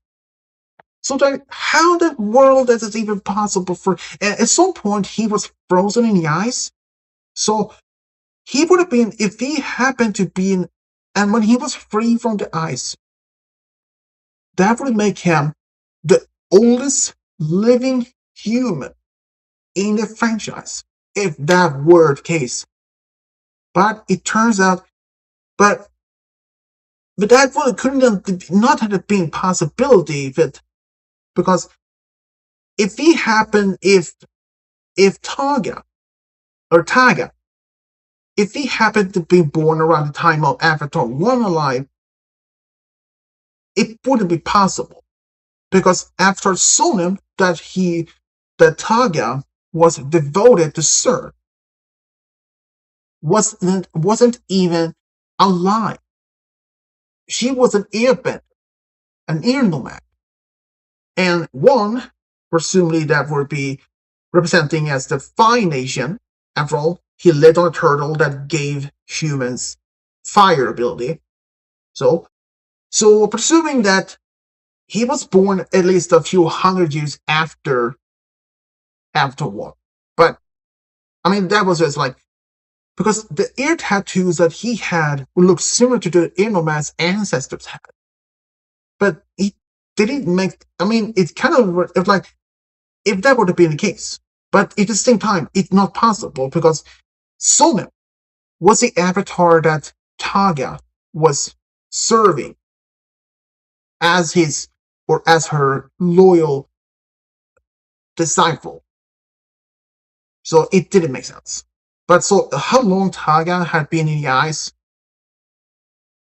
So how the world is it even possible for? At some point, he was frozen in the ice. So he would have been, if he happened to be in, and when he was free from the ice, that would make him the oldest living human in the franchise, if that were the case. But it turns out, but that couldn't not have been possibility because if he happened, if Taga, if he happened to be born around the time of Avatar 1 alive, it wouldn't be possible. Because after Sonim, that Taga was devoted to serve, wasn't even alive. She was an airbender, an air nomad. And one, presumably that would be representing as the Fire Nation. After all, he lived on a turtle that gave humans fire ability. So presuming that he was born at least a few hundred years after war. But I mean, that was just like, because the ear tattoos that he had would look similar to the air nomad's ancestors had. But he didn't make, I mean, it's kind of like, if that would have been the case. But at the same time, it's not possible because Sonim was the avatar that Taga was serving as his or as her loyal disciple. So it didn't make sense. But so how long Taga had been in the ice?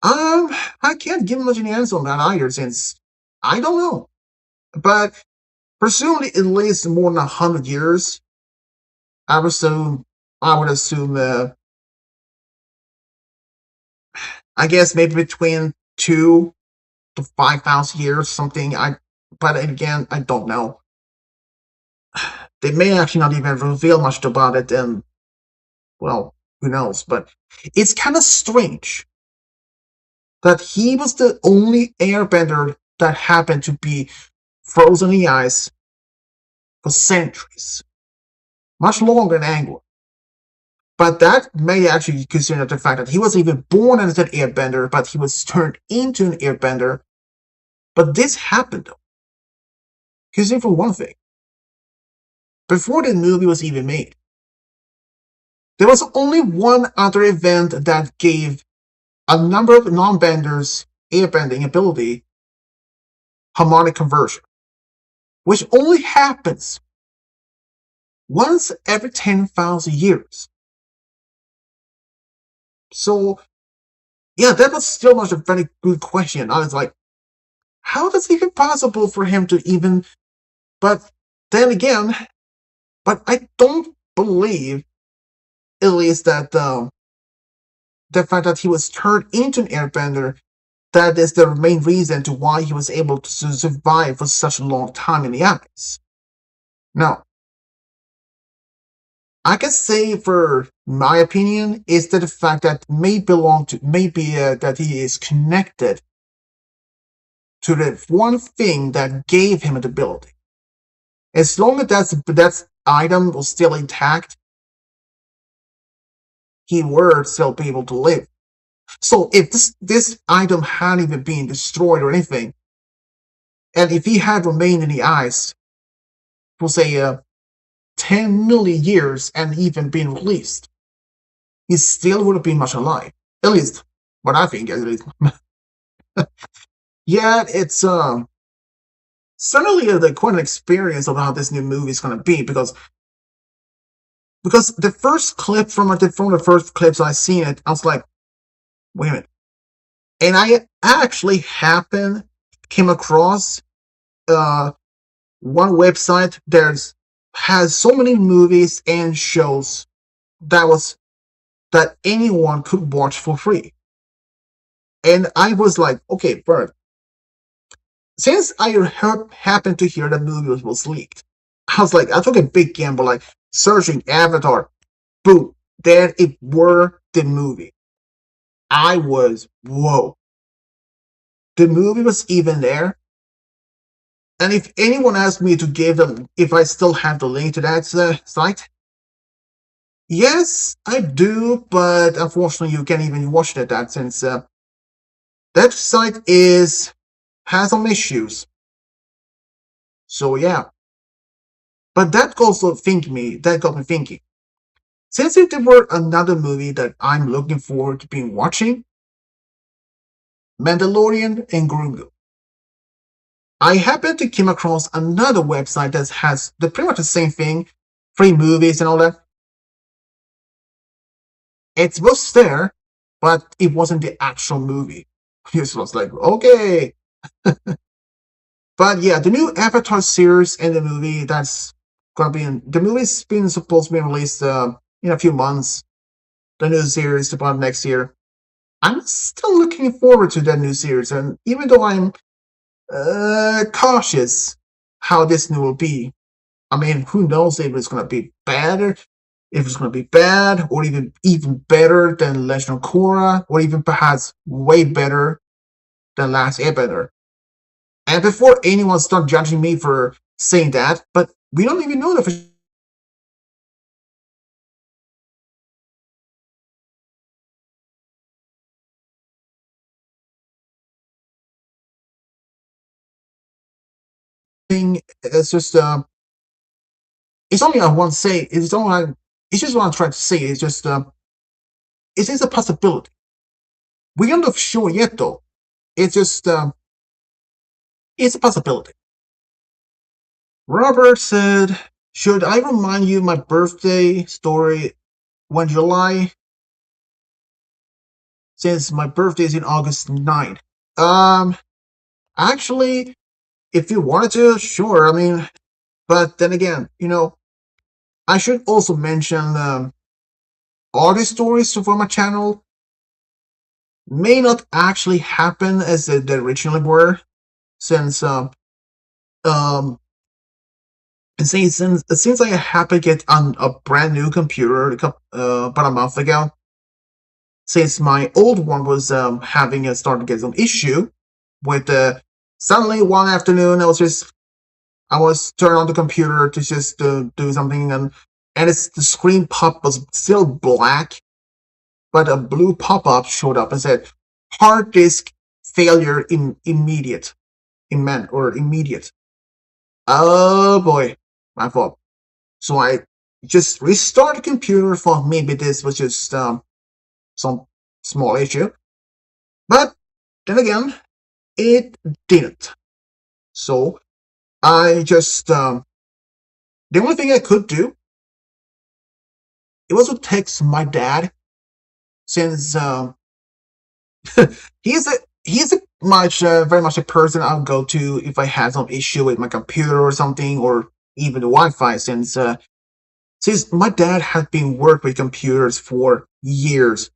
I can't give much an answer on that either, since I don't know. But presumably at least more than 100 years. I would assume. I guess maybe between 2 to 5,000 years, something. But again, I don't know. They may actually not even reveal much about it, and well, who knows? But it's kind of strange that he was the only airbender that happened to be frozen in the ice for centuries, much longer than Aang. But that may actually consider the fact that he was even born as an airbender, but he was turned into an airbender. But this happened though. Consider for one thing, before the movie was even made, there was only one other event that gave a number of non-benders airbending ability, harmonic conversion, which only happens once every 10,000 years. So, yeah, that was still not a very good question. I was like, how is it even possible for him to even... But then again, but I don't believe, at least that the fact that he was turned into an airbender, that is the main reason to why he was able to survive for such a long time in the abyss. Now, I can say, for my opinion, is that the fact that maybe that he is connected to the one thing that gave him the ability. As long as that item was still intact, he would still be able to live. So if this item hadn't even been destroyed or anything, and if he had remained in the ice for say 10 million years and even been released, he still would have been much alive. At least what I think, at least. Yeah, it's certainly quite an experience of how this new movie is gonna be, because the first clip from the first clips I seen it, I was like, wait a minute. And I actually came across one website has so many movies and shows that anyone could watch for free. And I was like, okay, Bert, since I happened to hear the movie was leaked, I was like, I took a big gamble, like searching Avatar, boom, there it were the movie. I was, whoa. The movie was even there. And if anyone asked me to give them, if I still have the link to that site, yes, I do, but unfortunately you can't even watch it at that, since that site has some issues. So yeah. But that got me thinking. Since if there were another movie that I'm looking forward to being watching, Mandalorian and Grogu. I happened to come across another website that has pretty much the same thing, free movies and all that. It was there, but it wasn't the actual movie. It was like, okay. But yeah, the new Avatar series and the movie that's gonna be the movie's been supposed to be released in a few months. The new series about next year. I'm still looking forward to that new series, and even though I'm cautious how this new will be, I mean, who knows if it's gonna be better, if it's gonna be bad, or even better than Legend of Korra, or even perhaps way better than Last Airbender. And before anyone starts judging me for saying that, but we don't even know the thing. It's just it's only I want to say. It's just what I'm trying to say. It's just it is a possibility. We aren't sure yet, though. It's just it's a possibility. Robert said, "Should I remind you my birthday story when July, since my birthday is in August 9th?" Actually, if you wanted to, sure. I mean, but then again, I should also mention all these stories for my channel may not actually happen as they originally were, since um since I happened to get on a brand new computer about a month ago, since my old one was having started to get some issue with suddenly one afternoon I was turning on the computer to just do something, and the screen pop was still black, but a blue pop-up showed up and said hard disk failure immediate. Oh boy, my fault. So I just restarted the computer, thought maybe this was just some small issue. But then again, it didn't. So I just the only thing I could do, it was to text my dad, since he's a very much a person I'll go to if I had some issue with my computer or something, or even the Wi-Fi, since my dad had been working with computers for years,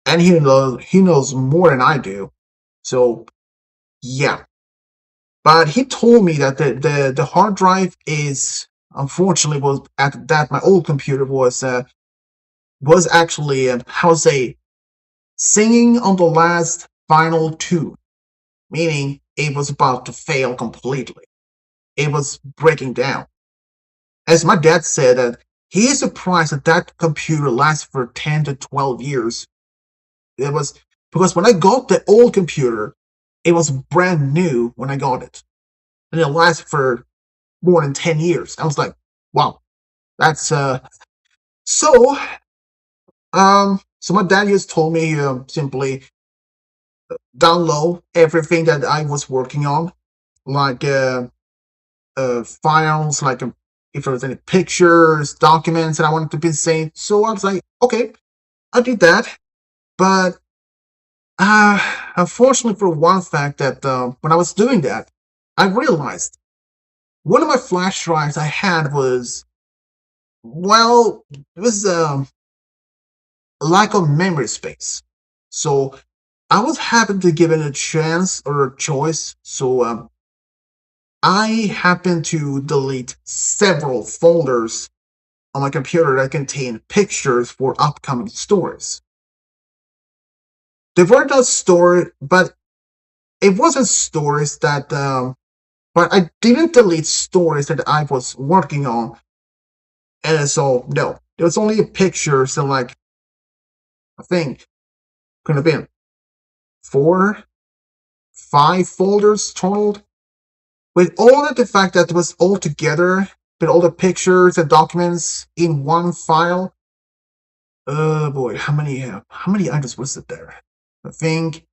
and he knows more than I do. So yeah, but he told me that the hard drive is, unfortunately, was at that my old computer was actually, how to say, singing on the last final tune, meaning it was about to fail completely. It was breaking down. As my dad said, that he is surprised that that computer lasts for 10 to 12 years. It was because when I got the old computer, it was brand new when I got it, and it lasted for more than 10 years. I was like, wow, that's so. So my dad just told me, simply download everything that I was working on, like files, like if there was any pictures, documents that I wanted to be saved. So I was like, okay, I did that. But uh, unfortunately, for one fact, that when I was doing that, I realized one of my flash drives I had was, well, it was a lack of memory space. So I was happy to give it a chance or a choice. So I happened to delete several folders on my computer that contain pictures for upcoming stories. They were not story, but it wasn't stories that. But I didn't delete stories that I was working on, and so no, there was only pictures and, like, I think could have been 4, 5 folders total. With all of the fact that it was all together, with all the pictures and documents in one file. Oh boy, how many items was it there? I think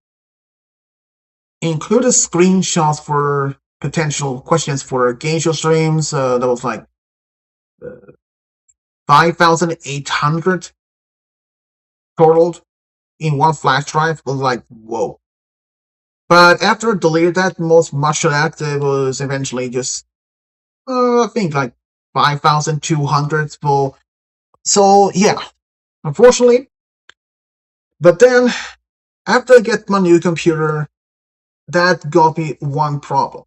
included screenshots for potential questions for game show streams. That was like uh, 5,800 totaled in one flash drive. Was like, whoa. But after I deleted that, much of that, it was eventually just, I think, like 5,200. So yeah, unfortunately. But then, after I get my new computer, that got me one problem.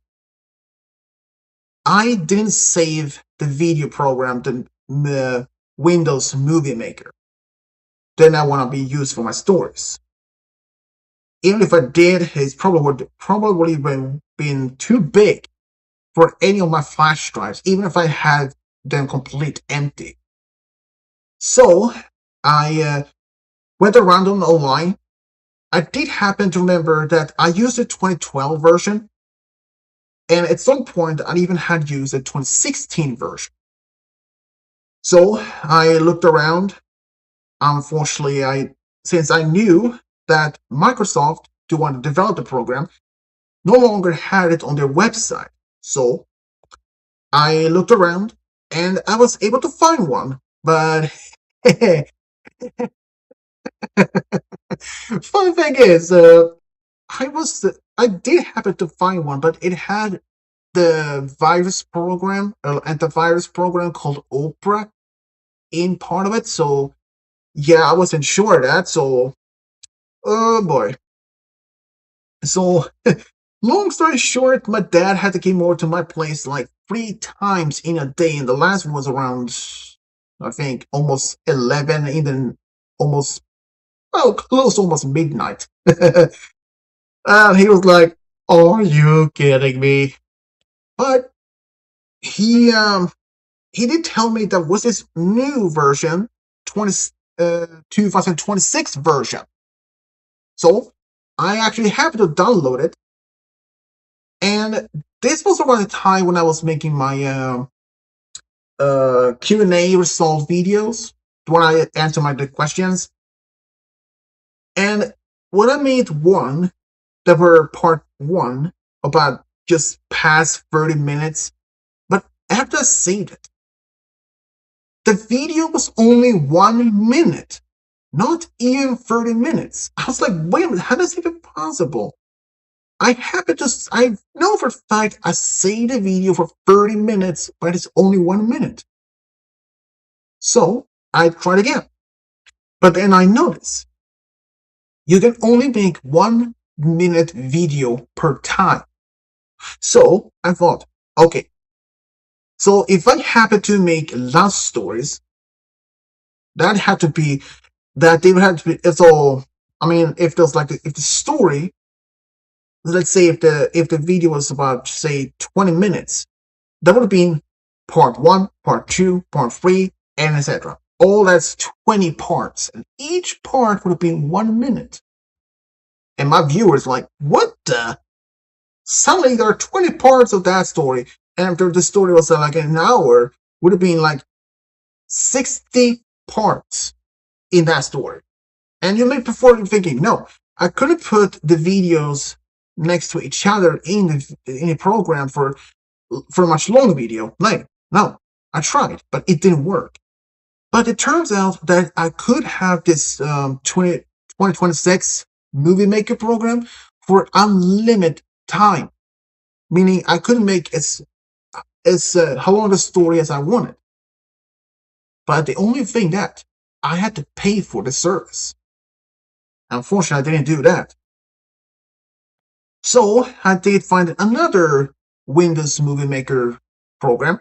I didn't save the video program, the Windows Movie Maker. Then I want to be used for my stories. Even if I did, it's probably been too big for any of my flash drives, even if I had them complete empty. So I went around on online. I did happen to remember that I used the 2012 version, and at some point I even had used the 2016 version. So I looked around. Unfortunately, since I knew that Microsoft, to want to develop the program, no longer had it on their website. So I looked around and I was able to find one. But funny thing is, I did happen to find one, but it had the virus program, antivirus program called Opera in part of it. So yeah, I wasn't sure of that. So oh boy. So long story short, my dad had to come over to my place like 3 times in a day, and the last one was around, I think, almost 11, even almost, well, close to almost midnight. And he was like, "Are you kidding me?" But he did tell me there was this new version, 2026 version. So I actually happened to download it, and this was around the time when I was making my Q&A resolved videos, when I answer my questions. And when I made one, that were part 1, about just past 30 minutes, but after I saved it, the video was only 1 minute, not even 30 minutes. I was like, wait a minute, how is it even possible? I know for a fact I saved the video for 30 minutes, but it's only 1 minute. So I tried again. But then I noticed You can only make 1 minute video per time. So I thought, okay, so if I happen to make love stories, that had to be that they would have to be. So I mean, if there's like if the story, let's say if the video was about say 20 minutes, that would have been part one, part two, part three, and etc. All that's 20 parts, and each part would have been 1 minute. And my viewers like, what the? Suddenly there are 20 parts of that story, and after the story was like an hour, would have been like 60 parts in that story. And you may prefer thinking, no, I couldn't put the videos next to each other in the program for a much longer video. Like, no, I tried, but it didn't work. But it turns out that I could have this 2026 Movie Maker program for unlimited time, meaning I could make as how long the story as I wanted. But the only thing that I had to pay for the service. Unfortunately, I didn't do that. So I did find another Windows Movie Maker program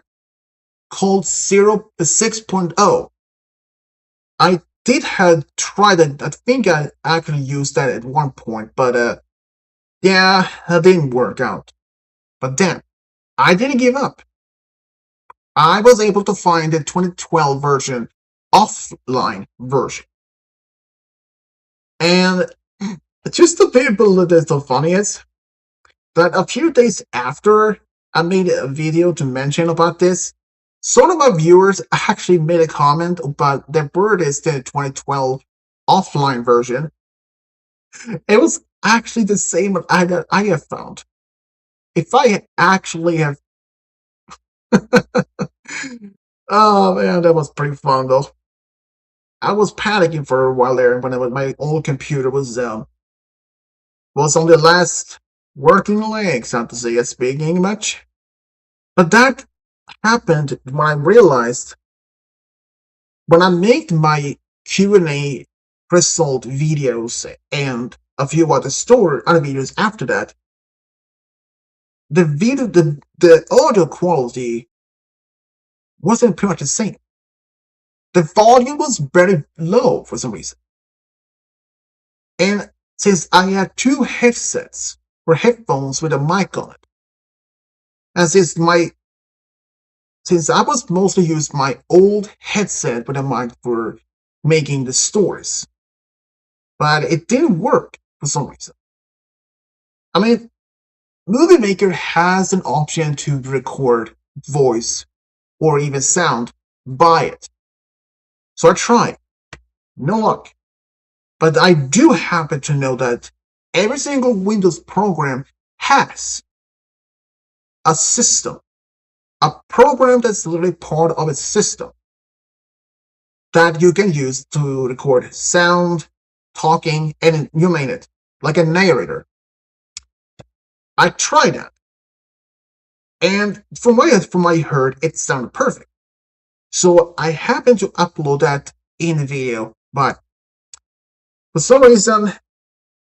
called 6.0. I did have tried it. I think I actually used that at one point, but yeah, it didn't work out. But then I didn't give up. I was able to find the 2012 version, offline version, and just to be a little funny is that a few days after I made a video to mention about this, some of my viewers actually made a comment about their birthdays the 2012 offline version. It was actually the same that I have found. If I actually have, oh man, that was pretty fun though. I was panicking for a while there when my old computer was on the last working legs, not to say speaking much. But that happened when I realized when I made my Q&A result videos and a few other videos after that, the audio quality wasn't pretty much the same. The volume was very low for some reason. And since I had two headsets or headphones with a mic on it, and since I was mostly using my old headset with a mic for making the stories, but it didn't work for some reason. I mean, Movie Maker has an option to record voice or even sound by it. So I tried. No luck. But I do happen to know that every single Windows program has a system, a program that's literally part of its system that you can use to record sound, talking, and you name it, like a narrator. I tried that. And from what I heard, it sounded perfect. So I happened to upload that in the video, but for some reason,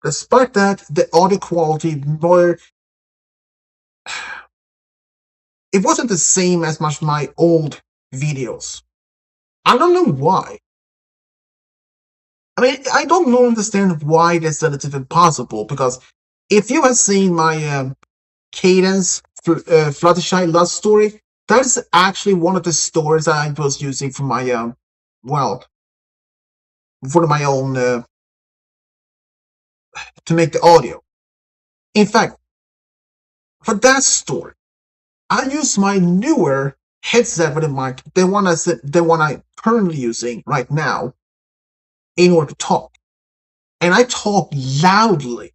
despite that, the audio quality it wasn't the same as much my old videos. I don't know why. I mean, I don't understand why that's relatively impossible, because if you have seen my Cadence Fluttershy love story, that is actually one of the stories I was using for my for my own to make the audio. In fact, for that story, I use my newer headset with a mic, the one I'm currently using right now, in order to talk. And I talk loudly.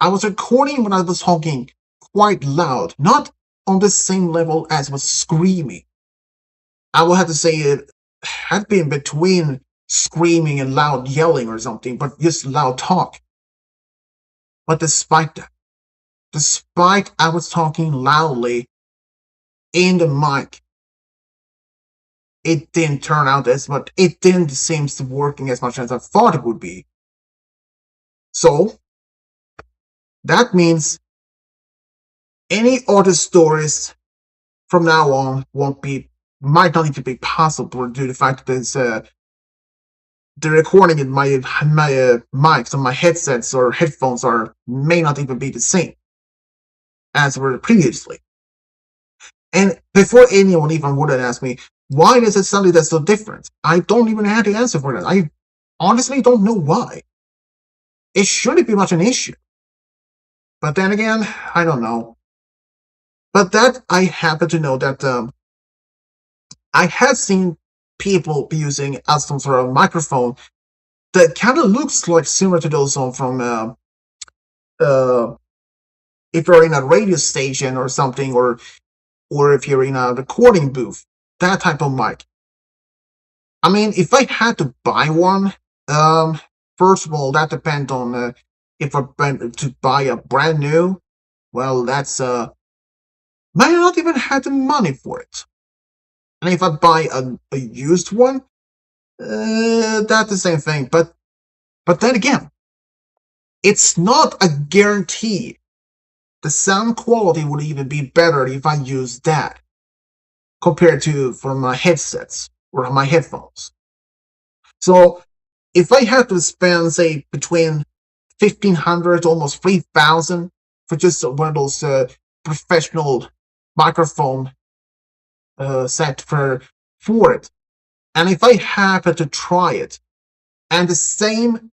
I was recording when I was talking quite loud, not on the same level as was screaming. I will have to say it had been between screaming and loud yelling or something, but just loud talk. But despite I was talking loudly in the mic, it didn't turn out as much. It didn't seem to be working as much as I thought it would be. So that means any audio stories from now on might not even be possible due to the fact that the recording in my mics on my headsets or headphones may not even be the same as were previously. And before anyone even would have asked me, why is it something that's so different? I don't even have the answer for that. I honestly don't know why. It shouldn't be much an issue. But then again, I don't know. But that I happen to know that I have seen people using some sort of microphone that kind of looks like similar to those from if you're in a radio station or something, or if you're in a recording booth, that type of mic. I mean, if I had to buy one, first of all, that depends on if I went to buy a brand new. Well, that's might not even have the money for it. And if I buy a used one, that's the same thing. But then again, it's not a guarantee. The sound quality would even be better if I use that compared to for my headsets or my headphones. So if I had to spend, say, between 1,500 to almost 3,000 for just one of those professional microphone set for it, and if I happen to try it, and the same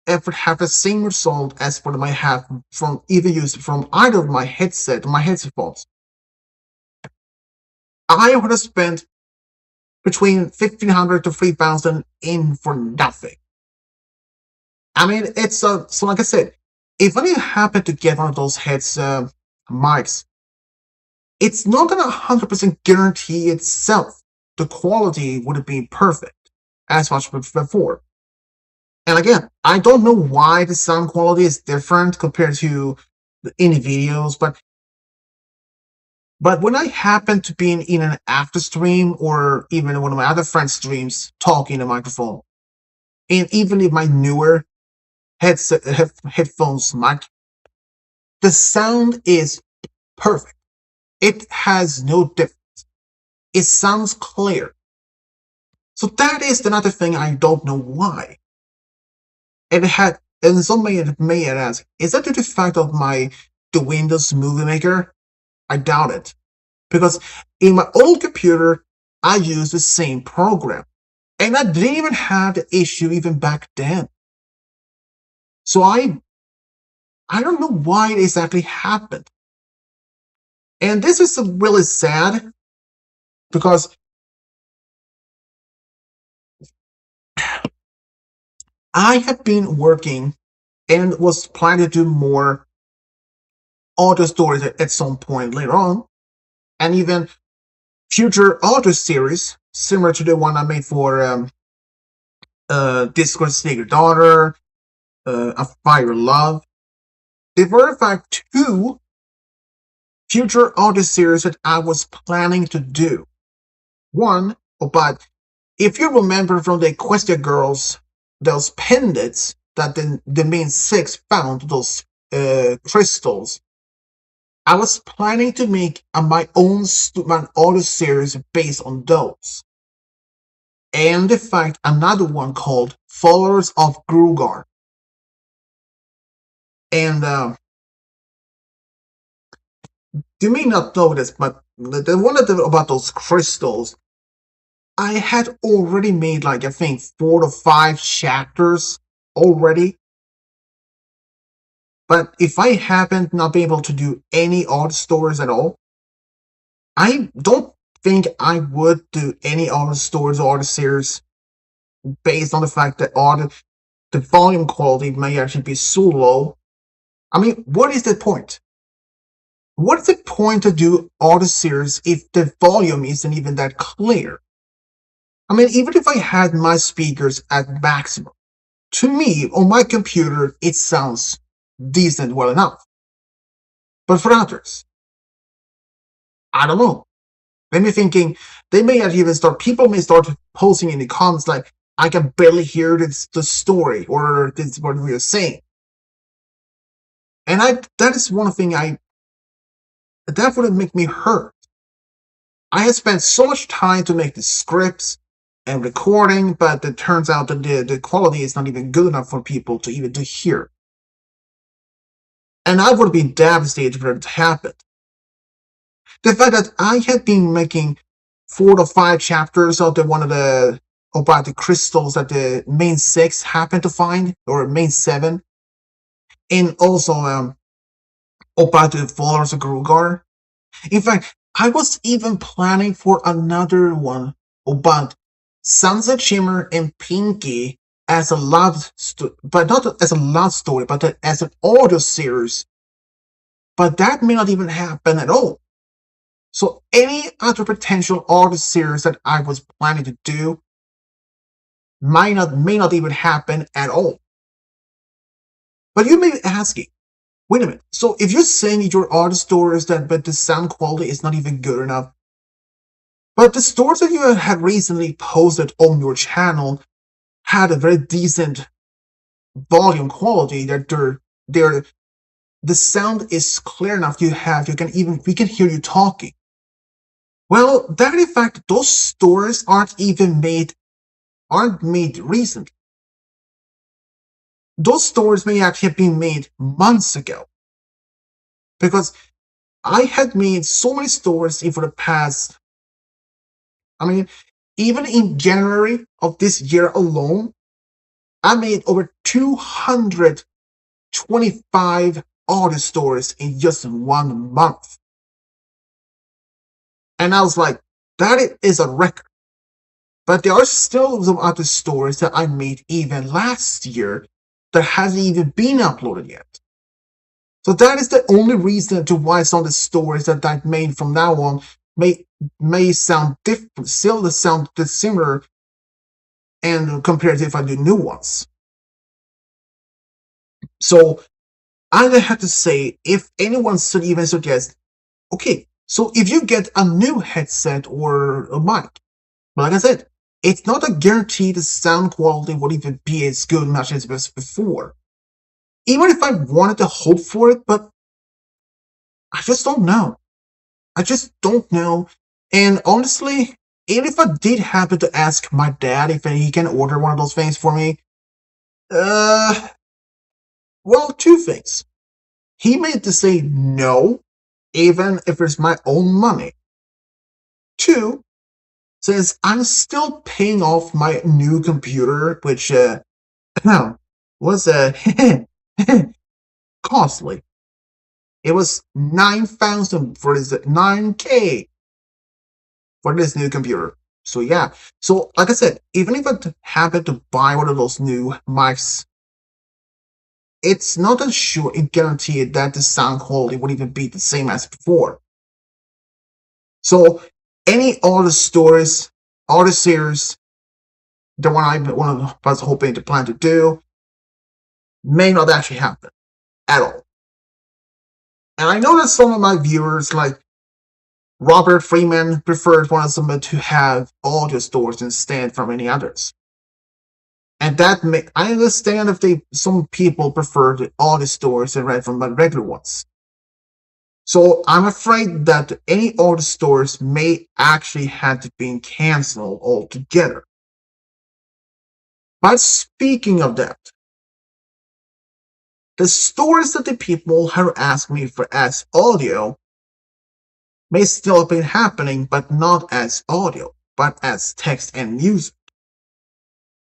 effort have the same result as what I have from either used from either of my headphones, I would have spent between 1,500 to 3,000 in for nothing. I mean, it's so like I said, if I happen to get one of those mics, it's not gonna 100% guarantee itself the quality would be perfect as much before. And again, I don't know why the sound quality is different compared to any videos, but when I happen to be in an after stream or even one of my other friends' streams talking in a microphone, and even if my newer headphones mic, the sound is perfect. It has no difference. It sounds clear. So that is another thing I don't know why. And some may ask, is that due to the fact of the Windows Movie Maker? I doubt it. Because in my old computer, I used the same program. And I didn't even have the issue even back then. So I don't know why it exactly happened. And this is really sad because I have been working and was planning to do more audio stories at some point later on, and even future audio series similar to the one I made for Discord Snake Your Daughter, A Fire Love. There were in fact 2 future audio series that I was planning to do. One, but if you remember from the Equestria Girls, those pendants that the main 6 found, those crystals, I was planning to make my own audio series based on those. And in fact, another one called Followers of Grugar. And you may not know this, but the one about those crystals, I had already made like I think 4 to 5 chapters already. But if I happen to not be able to do any odd stories at all, I don't think I would do any odd stories or odd series based on the fact that the volume quality may actually be so low. I mean, what is the point? What is the point to do audio series if the volume isn't even that clear? I mean, even if I had my speakers at maximum, to me, on my computer, it sounds decent well enough. But for others, I don't know. Maybe thinking, people may start posting in the comments like, I can barely hear the story or this what we are saying. And that is one thing that would make me hurt. I had spent so much time to make the scripts and recording, but it turns out that the quality is not even good enough for people to even to hear. And I would have been devastated for it to happen. The fact that I had been making 4 to 5 chapters of the one of the about the crystals that the main 6 happened to find, or main 7, and also about the followers of Grugar. In fact, I was even planning for another one about Sunset Shimmer and Pinky as a love story, but not as a love story, but as an audio series. But that may not even happen at all. So any other potential audio series that I was planning to do may not even happen at all. But you may be asking, wait a minute, so if you're saying your audio stories that but the sound quality is not even good enough, but the stories that you had recently posted on your channel had a very decent volume quality, that the sound is clear enough, we can hear you talking. Well, that in fact, those stories aren't made recently. Those stories may actually have been made months ago. Because I had made so many stories for the past, even in January of this year alone, I made over 225 audio stories in just 1 month. And I was like, that is a record. But there are still some other stories that I made even last year that hasn't even been uploaded yet. So that is the only reason to why some of the stories that I've made from now on may sound different, still sound similar, and compared to if I do new ones. So I have to say, if anyone should even suggest, okay, so if you get a new headset or a mic, like I said, it's not a guarantee the sound quality will even be as good much as it was before. Even if I wanted to hope for it, but I just don't know. I just don't know. And honestly, even if I did happen to ask my dad if he can order one of those things for me, well, 2 things. He made to say no, even if it's my own money. 2, since I'm still paying off my new computer, which was costly. It was 9,000 for this 9K for this new computer. So yeah. So like I said, even if I happen to buy one of those new mics, it's not as sure and guaranteed that the sound quality would even be the same as before. So any audio stories, audio series, the one I was hoping to plan to do, may not actually happen at all. And I know that some of my viewers, like Robert Freeman, prefers one of them to have audio stories instead from any others. And I understand if some people prefer the audio stories read from the regular ones. So I'm afraid that any audio stories may actually have to be cancelled altogether. But speaking of that, the stories that the people have asked me for as audio may still be happening, but not as audio, but as text and music.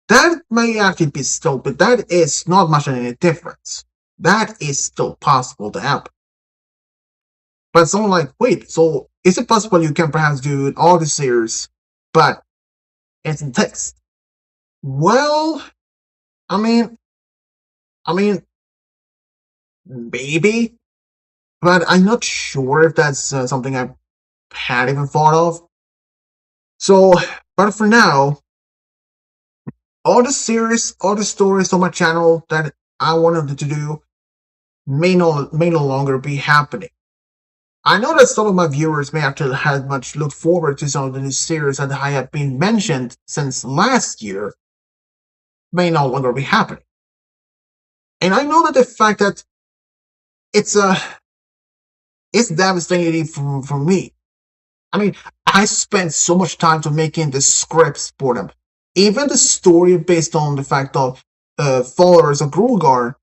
That may actually be still, but that is not much of any difference. That is still possible to happen. But someone like, wait, so is it possible you can perhaps do an audio series, but it's in text? Well, I mean, maybe, but I'm not sure if that's something I had even thought of. So, but for now, all the stories on my channel that I wanted to do may no longer be happening. I know that some of my viewers may actually have much looked forward to some of the new series that I have been mentioned since last year may no longer be happening. And I know that the fact that it's it's devastating for me. I mean, I spent so much time to making the scripts for them. Even the story based on the fact of followers of Grulgar,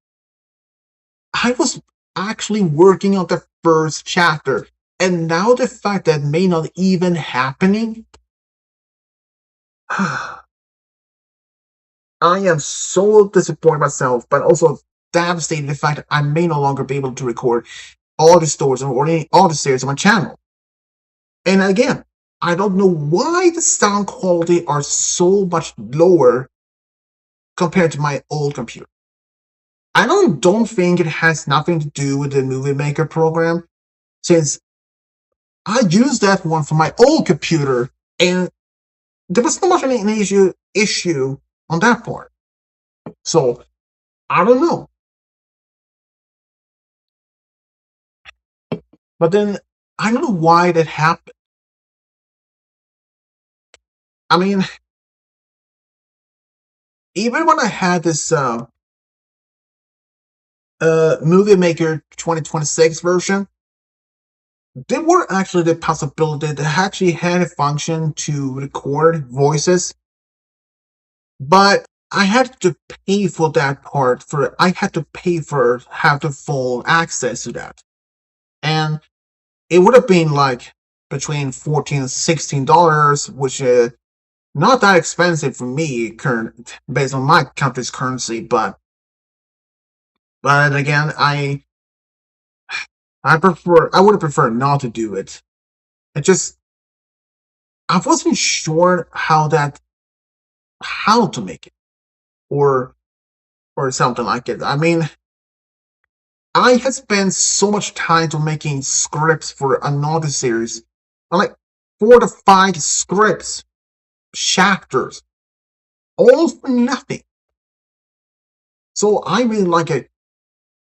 I was actually working on the first chapter, and now the fact that may not even happening, I am so disappointed myself, but also devastated the fact that I may no longer be able to record all the stories or all the series on my channel. And again, I don't know why the sound quality are so much lower compared to my old computer. I don't think it has nothing to do with the Movie Maker program, since I used that one for my old computer, and there was not much of an issue on that part. So I don't know. But then I don't know why that happened. I mean, even when I had this Movie Maker 2026 version, there were actually the possibility that actually had a function to record voices, but I had to pay for that part. I had to pay for have the full access to that, and it would have been like between $14 and $16, which is not that expensive for me, current based on my country's currency. But again, I would have preferred not to do it. It just I wasn't sure how to make it, or something like it. I mean, I had spent so much time to making scripts for another series, like 4 to 5 scripts, chapters, all for nothing. So I really like it.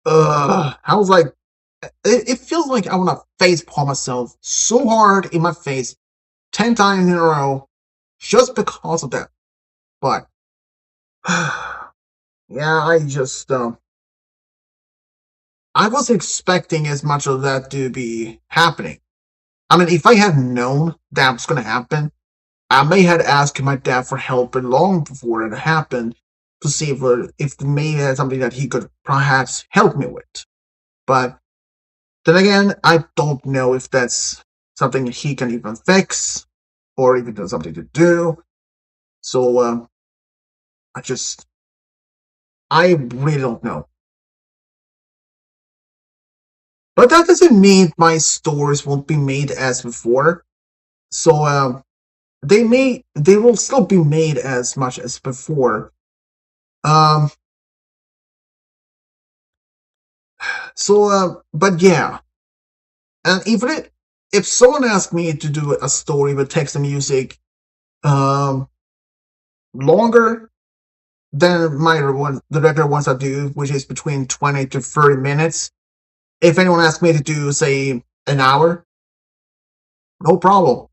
I was like, it feels like I want to face palm myself so hard in my face 10 times in a row just because of that. But yeah, I wasn't expecting as much of that to be happening. I mean, if I had known that was going to happen, I may have asked my dad for help long before it happened to see if maybe had something that he could perhaps help me with. But then again, I don't know if that's something he can even fix or even something to do. So I really don't know. But that doesn't mean my stores won't be made as before. So they will still be made as much as before. Um, but yeah, and if someone asked me to do a story with text and music, um, longer than the regular ones I do, which is between 20 to 30 minutes. If anyone asked me to do, say, an hour, no problem.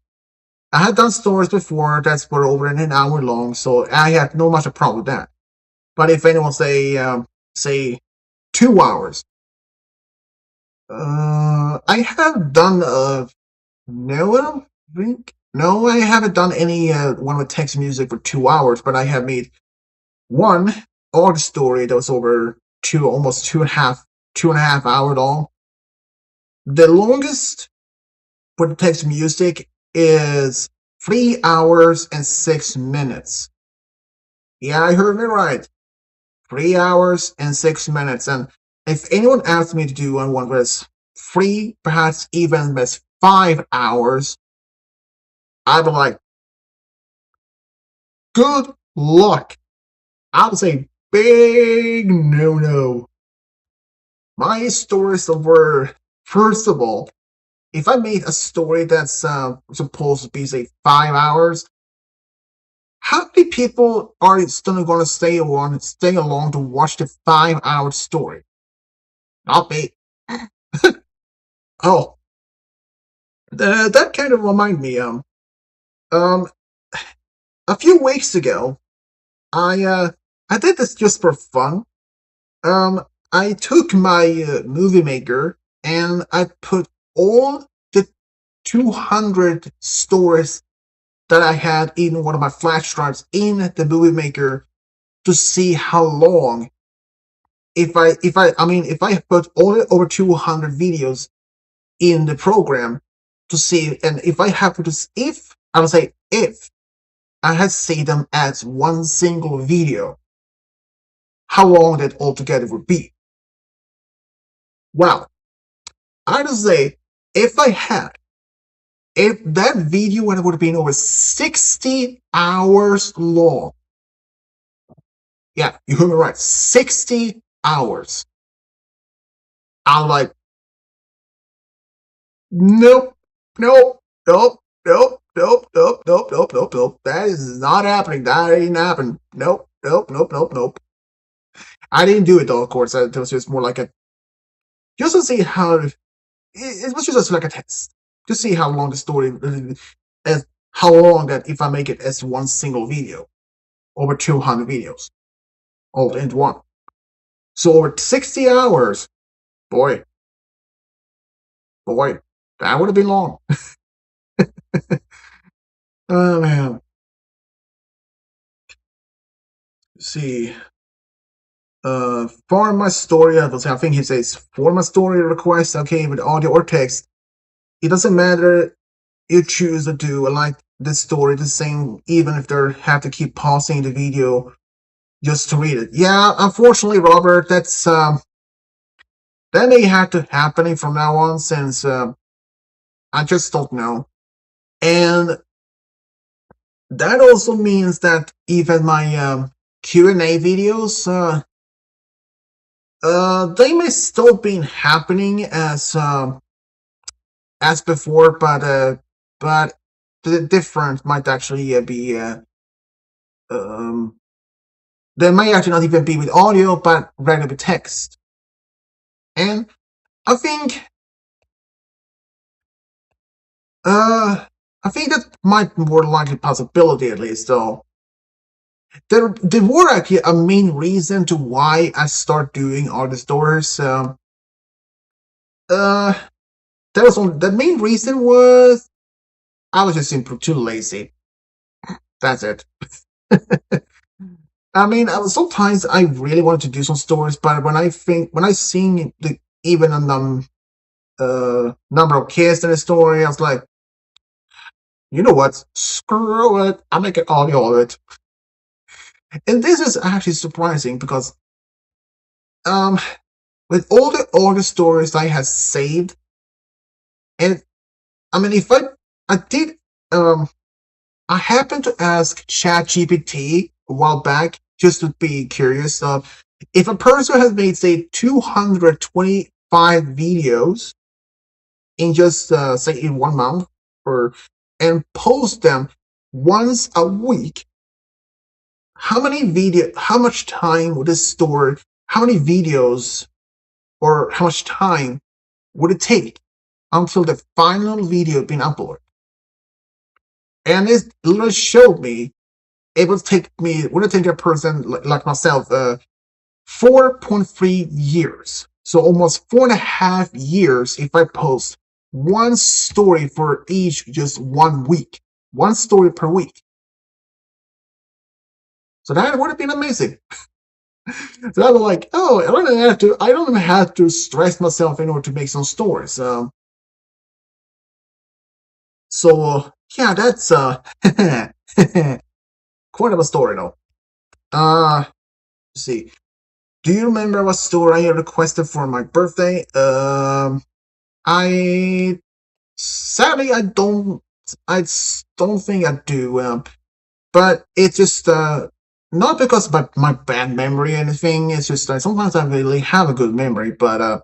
I had done stories before that were over an hour long, so I had no much a problem with that. But if anyone say 2 hours, I have done no, I don't think no, I haven't done any one with text music for 2 hours, but I have made one odd story that was over almost 2.5 hour long. The longest for the text music is 3 hours and 6 minutes. Yeah, I heard it right. 3 hours and 6 minutes. And if anyone asked me to do one with 3, perhaps even with 5 hours, I'd be like, good luck. I would say big no. My stories were, first of all, if I made a story that's supposed to be, say, 5 hours, how many people are still going to stay along to watch the 5 hour story? Not me. Oh, that kind of remind me. Um, a few weeks ago, I did this just for fun. Um, I took my movie maker and I put all the 200 stories that I had in one of my flash drives in the movie maker to see how long. If I put all over 200 videos in the program to see, and if I have to, if I would say if I had seen them as one single video, how long that altogether would be. Well, I would say if that video would have been over 60 hours long, yeah, you heard me right, 60 hours, I'm like, nope, nope, nope, nope, nope, nope, nope, nope, nope, nope. That is not happening. That ain't happening. Nope, nope, nope, nope, nope. I didn't do it though, of course. It was just more like a, just to see how, it was just like a test. To see how long the story, as how long that if I make it as one single video, over 200 videos, all into one. So over 60 hours, boy, boy, that would have been long. Oh man. Let's see. For my story, I think he says for my story request, okay, with audio or text, it doesn't matter. You choose to do like the story the same, even if they have to keep pausing the video just to read it. Yeah, unfortunately, Robert, that may have to happen from now on, since I just don't know. And that also means that even my Q&A videos, they may still be happening as before, but the difference might actually be they may actually not even be with audio, but rather with text. And I think that might be more likely possibility, at least. Though there were actually a main reason to why I start doing audio stories. The main reason was I was just simply too lazy. That's it. I mean, sometimes I really wanted to do some stories, but when I seen even a number of kids in the story, I was like, you know what? Screw it. I'll make an audio of it. And this is actually surprising because with all the audio stories I had saved, and I mean, if I did I happened to ask ChatGPT a while back just to be curious of if a person has made, say, 225 videos in just say in 1 month, and post them once a week, how much time would this store? How many videos or how much time would it take until the final video being uploaded? And it literally showed me it would take a person like myself 4.3 years. So almost 4.5 years if I post one story for each just 1 week. One story per week. So that would have been amazing. So I was like, oh, I don't even have to stress myself in order to make some stories. So yeah, that's quite of a story though. Let's see. Do you remember what story I requested for my birthday? I sadly I don't think I do. But it's just not because of my bad memory or anything. It's just sometimes I really have a good memory, but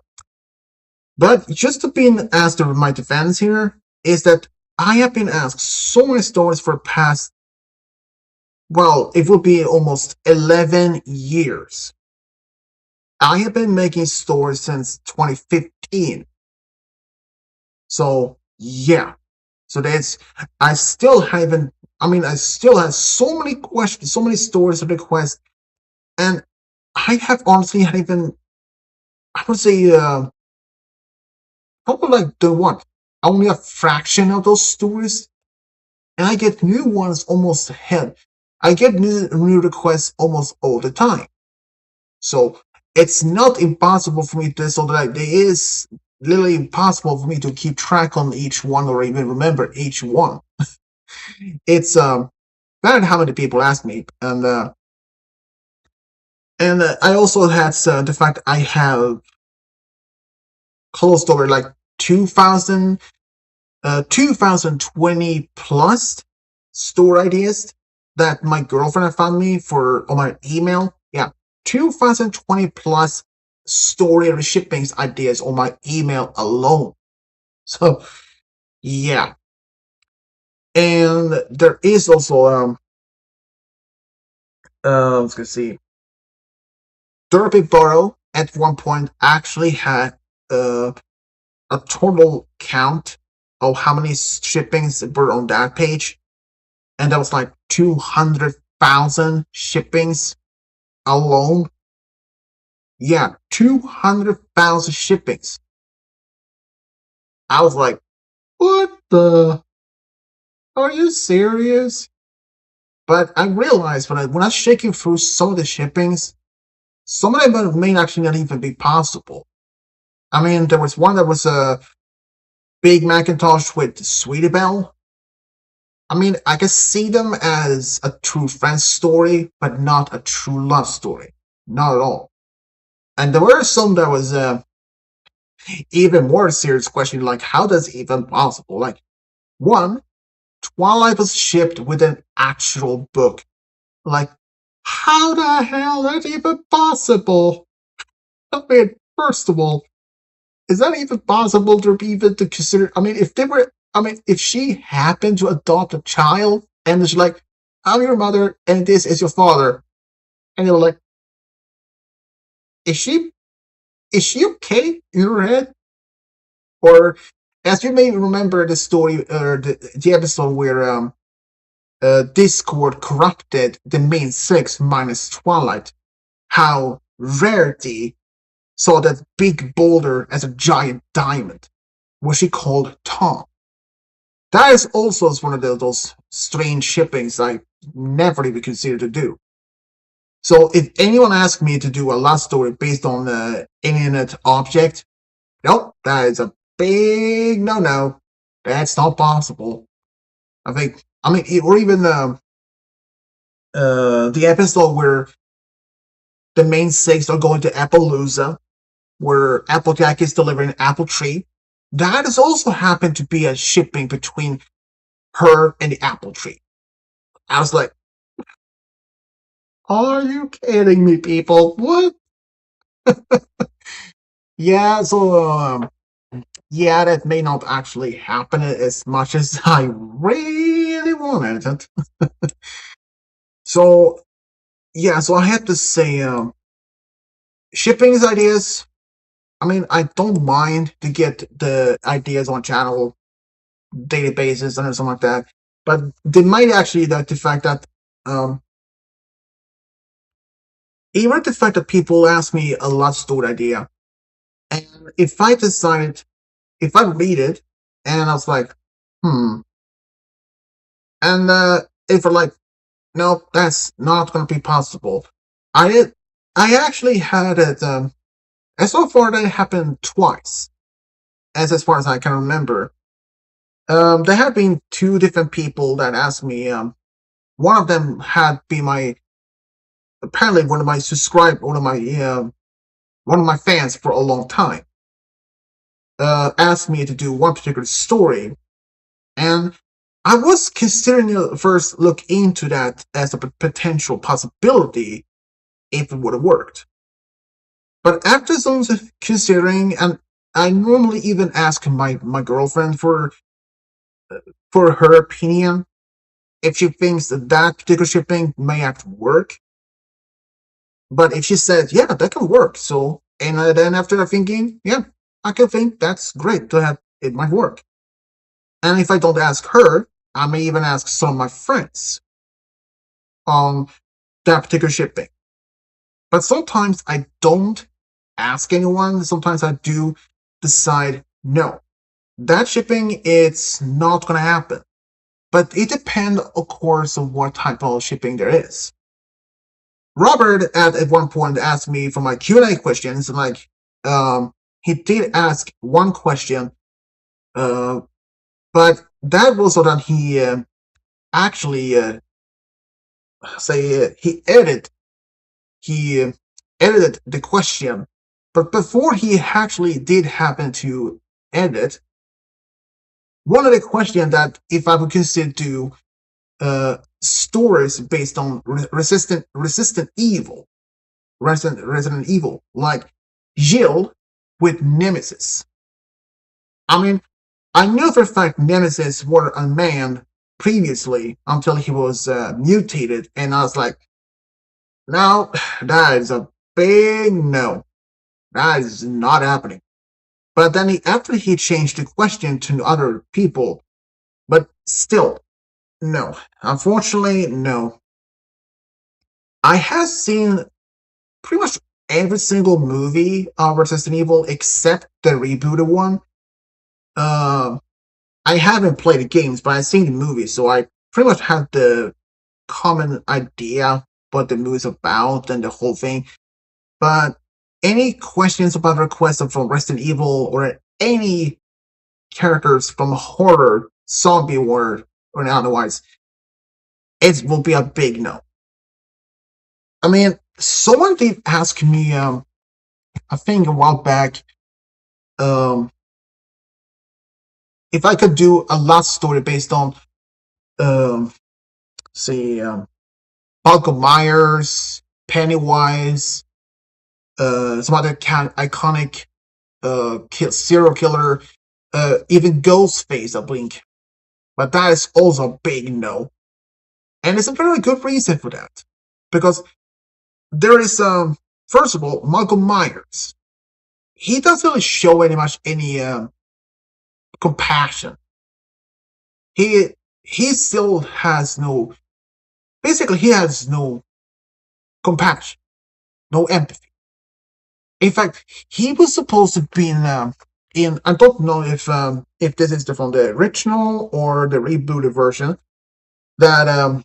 just to be asked of my defense here is that I have been asked so many stories for past, well, it will be almost 11 years. I have been making stories since 2015. So yeah. So I still have so many questions, so many stories to request, and I have honestly had even I would say probably like the one only a fraction of those stories, and I get new ones almost ahead. I get new requests almost all the time. So it's not impossible for me to, so that it is literally impossible for me to keep track on each one or even remember each one. It's bad how many people ask me, and I also had the fact I have close over like 2000 2020 plus store ideas that my girlfriend had found me for on my email. Yeah, 2020 plus story and shippings ideas on my email alone. So yeah, and there is also let's see, Derby Borough at one point actually had uh, a total count of how many shippings were on that page, and that was like 200,000 shippings alone. Yeah, 200,000 shippings. I was like, what the? Are you serious? But I realized when I was shaking through some of the shippings, some of them may actually not even be possible. I mean, there was one that was a big Macintosh with Sweetie Belle. I mean, I can see them as a true friend story, but not a true love story. Not at all. And there were some that was even more serious question, like how does it even possible? Like one, Twilight was shipped with an actual book. Like, how the hell is that even possible? I mean, first of all, is that even possible to even to consider? I mean, if they were, I mean, if she happened to adopt a child and it's like, I'm your mother and this is your father, and you're like, is she is she okay in her head? Or as you may remember the story or the episode where Discord corrupted the main six minus Twilight, how Rarity saw that big boulder as a giant diamond, which she called Tom. That is also one of those strange shippings I never even considered to do. So if anyone asks me to do a love story based on an inanimate object, nope, that is a big no-no. That's not possible. I think, I mean, or even the episode where the main six are going to Appaloosa, where Applejack is delivering an apple tree. That has also happened to be a shipping between her and the apple tree. I was like, are you kidding me, people? What? Yeah, so yeah, that may not actually happen as much as I really wanted it. So yeah, so I have to say, shipping ideas. I mean, I don't mind to get the ideas on channel databases and something like that, but they might actually like the fact that um, even the fact that people ask me a lot stored idea, and if I decided, if I read it, and I was like, hmm, and if we're like, no, that's not going to be possible. I did, I actually had it, and so far that happened twice, as far as I can remember. There have been two different people that asked me. One of them had been my apparently one of my fans for a long time. Asked me to do one particular story, and I was considering to first look into that as a potential possibility if it would have worked. But after some considering, and I normally even ask my girlfriend for her opinion if she thinks that particular shipping may have to work. But if she says, yeah, that can work, so, and then after thinking, yeah, I can think that's great to have, it might work. And if I don't ask her, I may even ask some of my friends on that particular shipping. But sometimes I don't, ask anyone. Sometimes I do decide, no, that shipping, it's not going to happen. But it depends, of course, on what type of shipping there is. Robert at one point asked me for my Q&A questions, like, he did ask one question, uh, but that was so that he actually say he edited the question, but before he actually did happen to edit, one of the questions that if I would consider to stories based on resistant evil, Resident Evil, like Jill with Nemesis. I mean, I knew for a fact Nemesis were a man previously until he was mutated, and I was like, no, that is a big no. That is not happening. But then after he changed the question to other people, but still, no. Unfortunately, no. I have seen pretty much every single movie of Resident Evil except the rebooted one. Uh, I haven't played the games, but I've seen the movies, so I pretty much have the common idea what the movie's about and the whole thing. But any questions about requests from Resident Evil or any characters from horror, zombie world, or otherwise, it will be a big no. I mean, someone did ask me, I think a while back, um, if I could do a love story based on, um, say, Michael Myers, Pennywise, some other iconic serial killer, even Ghostface, I think. But that is also a big no. And it's a very good reason for that. Because there is, first of all, Michael Myers. He doesn't really show any compassion. He still has no, basically he has no compassion, no empathy. In fact, he was supposed to be in I don't know if this is from the original or the rebooted version, that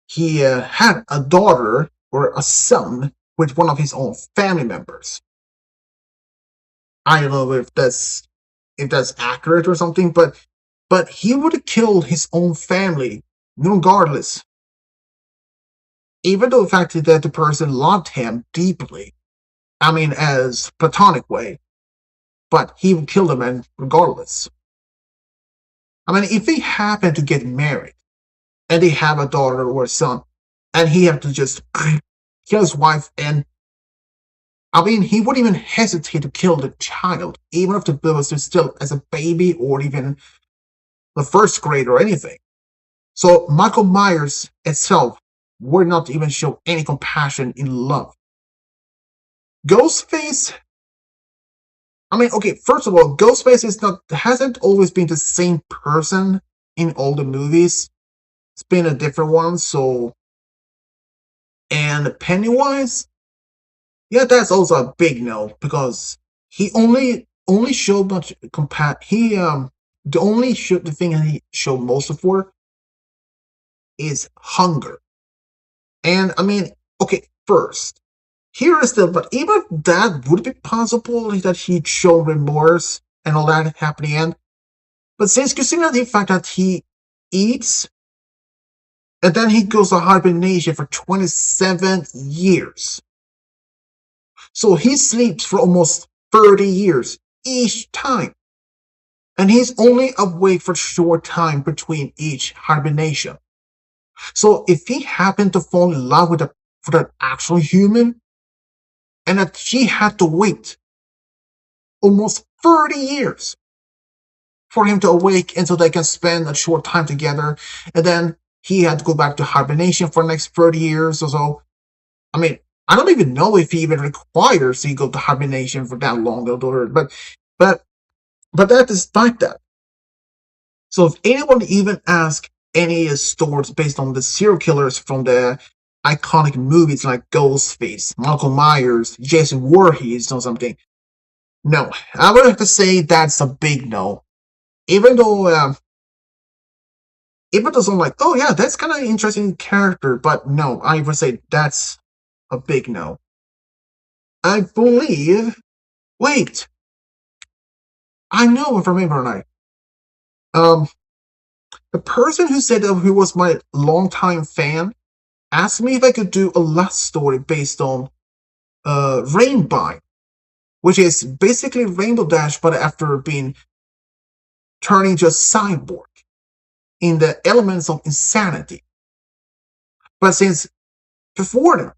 he had a daughter or a son with one of his own family members. I don't know if that's accurate or something, but he would have killed his own family regardless, even though the fact that the person loved him deeply. I mean, as platonic way, but he would kill them regardless. I mean, if they happen to get married and they have a daughter or a son, and he have to just kill his wife, and I mean, he wouldn't even hesitate to kill the child, even if the bill was still as a baby or even the first grade or anything. So Michael Myers itself would not even show any compassion in love. Ghostface, I mean, okay, first of all, Ghostface hasn't always been the same person in all the movies. It's been a different one, so. And Pennywise, yeah, that's also a big no, because he only showed much the thing that he showed most for is hunger. And I mean, okay, first, here is but even that would be possible that he'd show remorse and all that happening in. But since considering the fact that he eats and then he goes to hibernation for 27 years. So he sleeps for almost 30 years each time. And he's only awake for a short time between each hibernation. So if he happened to fall in love with for that actual human, and that she had to wait almost 30 years for him to awake until they can spend a short time together, and then he had to go back to hibernation for the next 30 years or so. I mean, I don't even know if he even requires to go to hibernation for that long, but that is like that. So if anyone even asks any stories based on the serial killers from the iconic movies like Ghostface, Michael Myers, Jason Voorhees, or something. No, I would have to say that's a big no. Even though, even though I'm like, oh yeah, that's kind of an interesting character, but no, I would say that's a big no. I believe. Wait, I know if I remember right. Um, the person who said that he was my longtime fan asked me if I could do a love story based on Rainbow, which is basically Rainbow Dash, but after being turned into a cyborg in the elements of insanity. But since before that,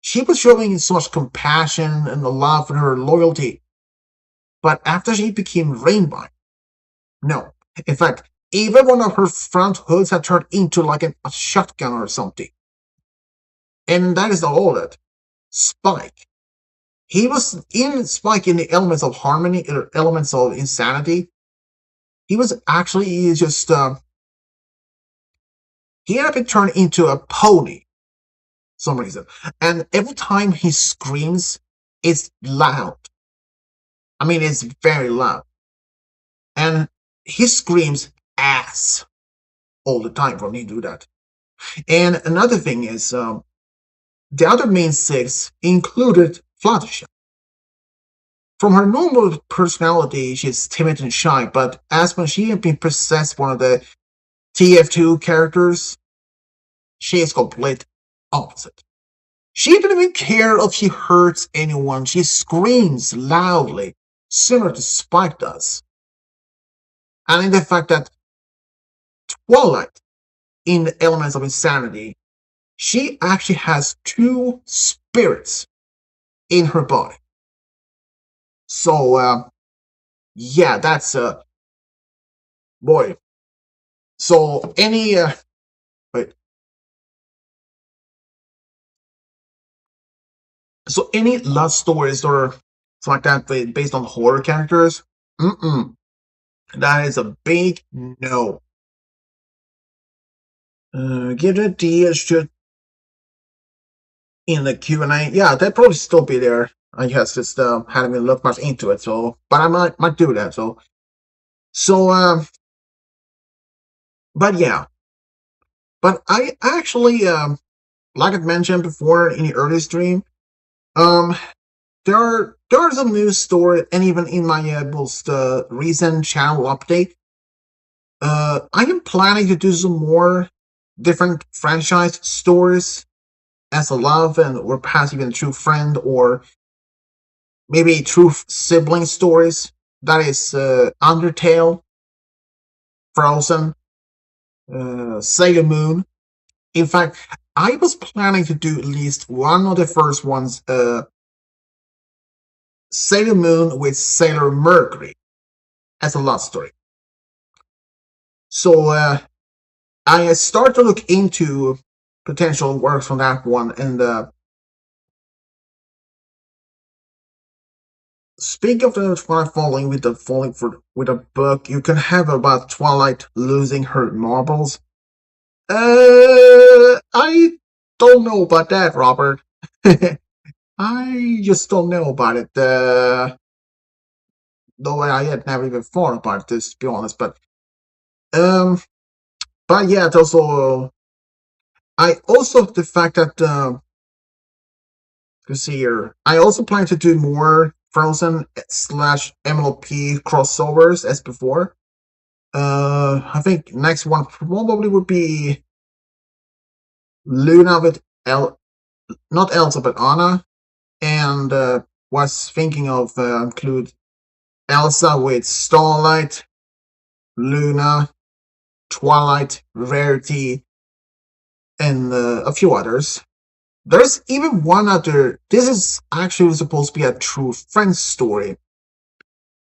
she was showing so much compassion and love and her loyalty. But after she became Rainbow, no. In fact, even one of her front hoods had turned into like a shotgun or something. And that is all that. Spike. He was in Spike in the elements of harmony, elements of insanity. He was actually just he ended up turned into a pony, for some reason. And every time he screams, it's loud. I mean, it's very loud. And he screams ass all the time when he do that. And another thing is, the other main six included Fluttershy. From her normal personality, she's timid and shy, but as when she had been possessed one of the TF2 characters, she is complete opposite. She doesn't even care if she hurts anyone. She screams loudly, similar to Spike does. And in the fact that Twilight, in the elements of insanity, she actually has two spirits in her body. So, yeah, that's boy. So wait. So any love stories or something like that based on horror characters, that is a big no. Give it the should in the Q&A. Yeah, they'd probably still be there. I guess just hadn't been looked much into it. So, but I might do that. So, but yeah. But I actually, like I mentioned before in the early stream, um, there are some news story, and even in my most recent channel update, I am planning to do some more different franchise stories as a love and or perhaps even a true friend or maybe true sibling stories. That is Undertale, Frozen, Sailor Moon. In fact, I was planning to do at least one of the first ones, Sailor Moon with Sailor Mercury as a love story. So I started to look into potential works from that one, and speak of the Twilight falling with a book, you can have about Twilight losing her marbles. I don't know about that, Robert. I just don't know about it. Though I had never even thought about this, to be honest. Um, but yeah, it's also I also the fact that let's see here. I also plan to do more Frozen slash MLP crossovers as before. I think next one probably would be Luna with not Elsa but Anna, and was thinking of include Elsa with Starlight, Luna, Twilight, Rarity, and a few others. There's even one other. This is actually supposed to be a true friend story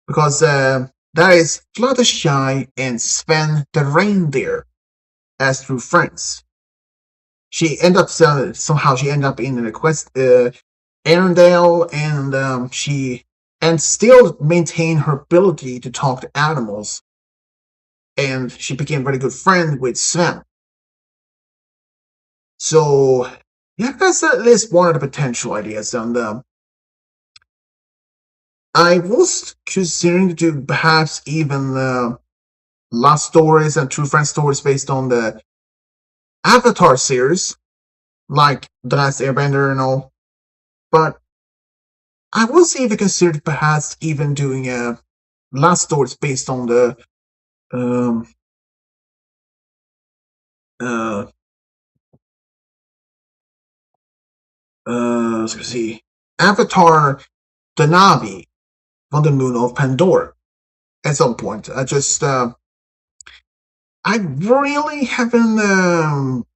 because there is Fluttershy and Sven the reindeer as true friends. She ended up somehow she ended up in the quest Arendelle, and she and still maintain her ability to talk to animals, and she became a very good friend with Sven. So yeah, that's at least one of the potential ideas. And I was considering to do perhaps even love stories and true friend stories based on the Avatar series, like The Last Airbender and all. But I was even considered perhaps even doing love stories based on the um, uh, let's see, Avatar the Navi on the moon of Pandora. At some point, I really haven't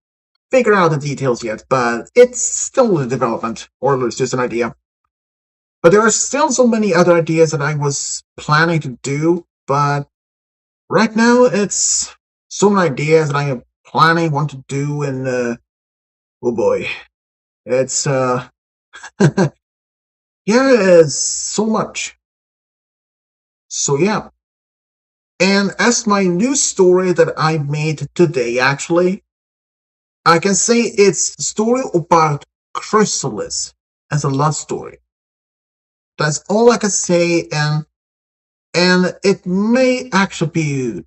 figured out the details yet, but it's still in development, or it's just an idea. But there are still so many other ideas that I was planning to do, but right now it's so many ideas that I am planning want to do, and oh boy, it's yeah, it's so much. So yeah, and as my new story that I made today, actually, I can say it's a story about Chrysalis as a love story. That's all I can say, and it may actually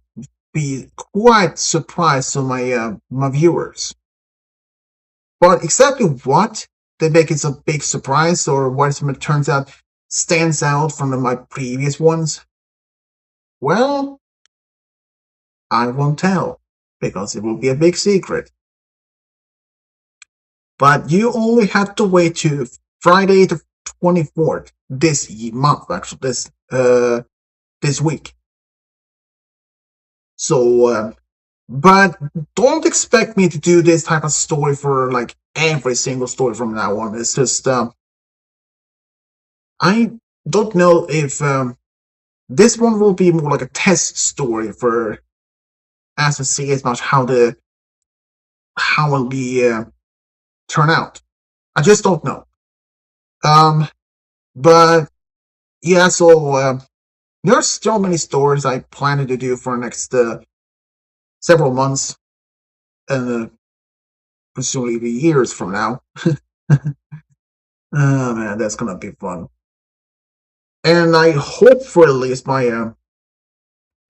be quite surprised to my viewers. But exactly what they make it a big surprise, or what it turns out stands out from my previous ones, well, I won't tell because it will be a big secret. But you only have to wait to Friday the 24th this month, actually this week. So, but don't expect me to do this type of story for like every single story from now on. It's just I don't know if this one will be more like a test story for as to see as much how will be turn out. I just don't know. Um, but yeah, so there are still many stories I plan to do for the next several months and presumably years from now. Oh man, that's gonna be fun. And I hope for at least my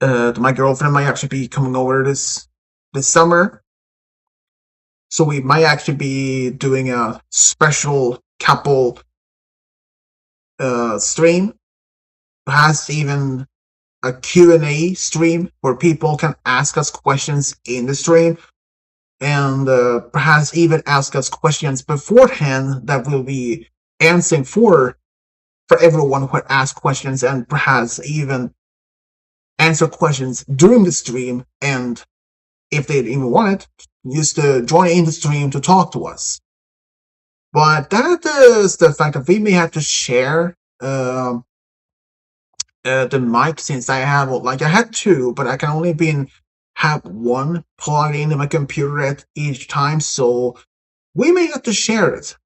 girlfriend might actually be coming over this summer, so we might actually be doing a special couple stream, perhaps even a Q&A stream where people can ask us questions in the stream, and perhaps even ask us questions beforehand that we'll be answering for everyone who asked questions, and perhaps even answer questions during the stream, and if they even want it, just to join in the stream to talk to us. But that is the fact that we may have to share the mic, since I have like I had two, but I can only have one plugged into my computer at each time, so we may have to share it.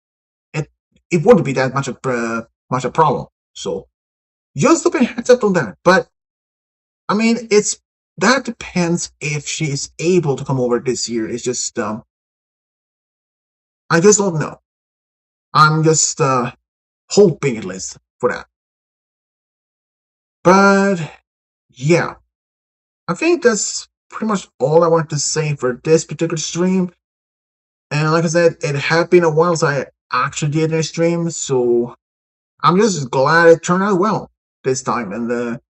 It it wouldn't be that much a problem. So just a heads up on that. But I mean, it's that depends if she's able to come over this year. It's just I just don't know. I'm just hoping at least for that. But yeah, I think that's pretty much all I want to say for this particular stream. And like I said, it had been a while since I actually did a stream, so I'm just glad it turned out well this time. And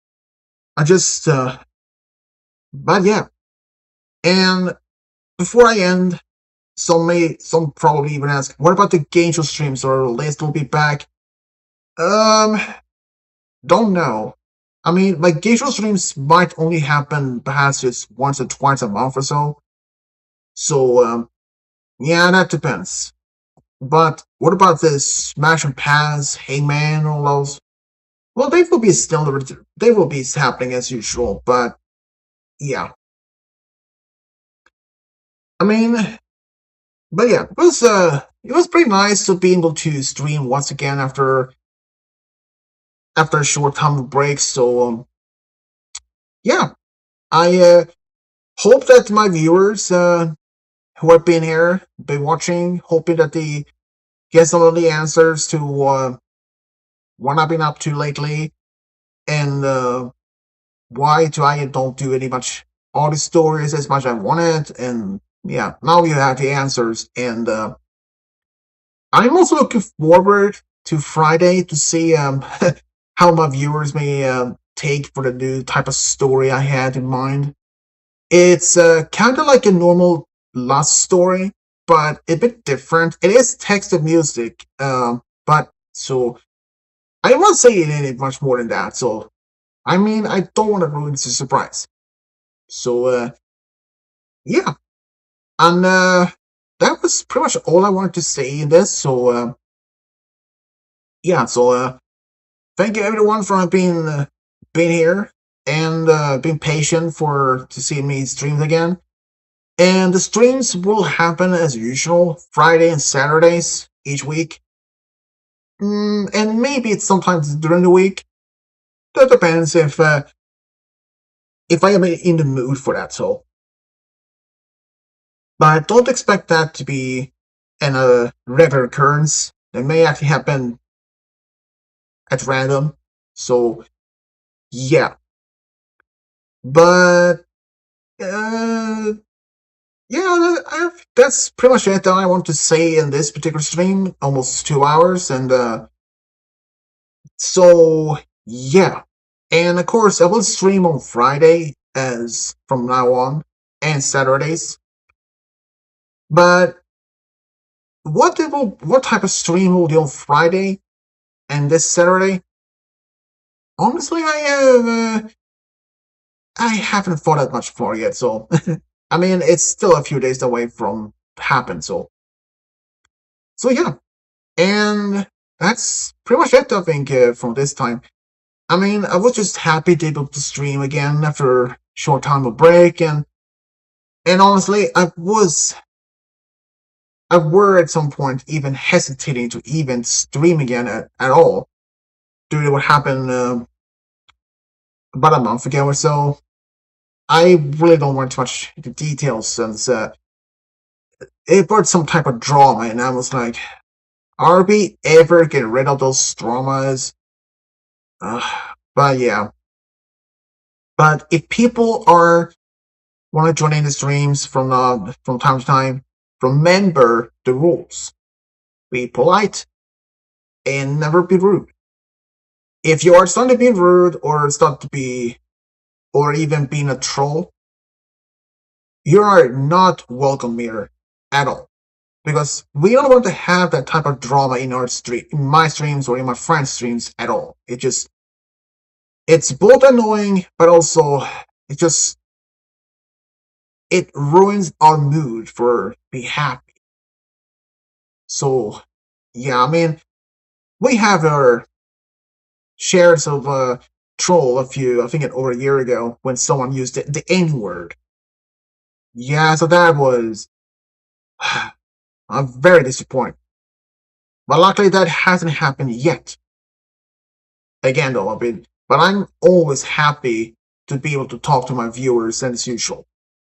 I just, but yeah. And before I end, some probably even ask, what about the game show streams? Or List will be back? Um, don't know. I mean, like game show streams might only happen perhaps just once or twice a month or so. So yeah, that depends. But what about this Smash and Pass, Hangman, all those? Well, they will be happening as usual. But yeah, I mean, but yeah, it was pretty nice to be able to stream once again after a short time of break. So yeah, I hope that my viewers who have been here, been watching, hoping that get some of the answers to what I've been up to lately, and why do I don't do any much all the stories as much as I wanted, and yeah, now you have the answers, and I'm also looking forward to Friday to see how my viewers may take for the new type of story I had in mind. It's kind of like a normal Lust story, but a bit different. It is text and music, but so I won't say any much more than that. So I mean, I don't want to ruin the surprise. So yeah, and that was pretty much all I wanted to say in this. So yeah, so thank you everyone for being here and being patient for to see me stream again. And the streams will happen as usual, Friday and Saturdays each week. And maybe it's sometimes during the week. That depends if I am in the mood for that. So, but don't expect that to be a regular occurrence. It may actually happen at random. So, yeah. But yeah, that's pretty much it that I want to say in this particular stream. Almost 2 hours, and so yeah. And of course, I will stream on Friday as from now on, and Saturdays. But what type of stream will do on Friday and this Saturday? Honestly, I haven't thought that much for yet. So I mean, it's still a few days away from happen. So yeah, and that's pretty much it. I think from this time. I mean, I was just happy to be able to stream again after a short time of break, and honestly, I were at some point even hesitating to even stream again at all due to what happened about a month ago or so. I really don't want too much into details since it brought some type of drama, and I was like, are we ever getting rid of those dramas? But yeah. But if people are want to join in the streams from time to time, remember the rules. Be polite and never be rude. If you are starting to be rude or start to be or even being a troll, you are not welcome here at all. Because we don't want to have that type of drama in our stream, in my streams or in my friends' streams at all. It's both annoying, but also it just it ruins our mood for be happy. So yeah, I mean, we have our shares of troll I think over a year ago when someone used the N word. Yeah, so that was I'm very disappointed. But luckily that hasn't happened yet. Again though, but I'm always happy to be able to talk to my viewers as usual.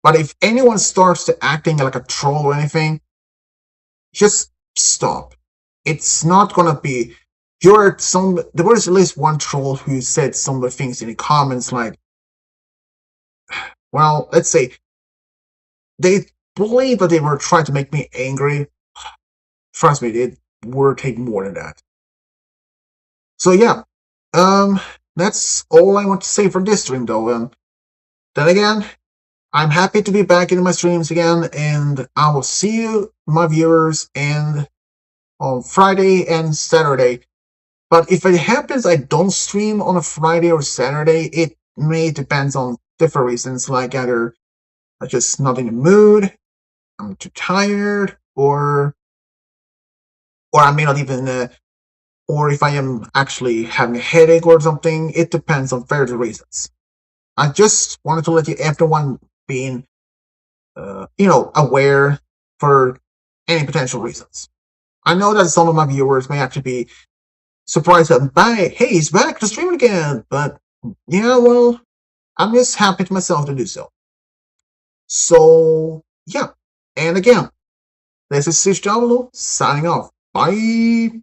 But if anyone starts to acting like a troll or anything, just stop. It's not gonna be there was at least one troll who said some of the things in the comments like, well, let's say they believe that they were trying to make me angry. Trust me, it would take more than that. So yeah, that's all I want to say for this stream though. Then again, I'm happy to be back in my streams again, and I will see you, my viewers, and on Friday and Saturday. But if it happens I don't stream on a Friday or Saturday, it may depend on different reasons, like either I'm just not in the mood, I'm too tired, or I may not even, or if I am actually having a headache or something. It depends on various reasons. I just wanted to let you everyone being, aware for any potential reasons. I know that some of my viewers may actually be surprised that, hey, he's back to stream again, but yeah, well, I'm just happy to myself to do so. So, yeah. And again, this is Sish signing off. Bye.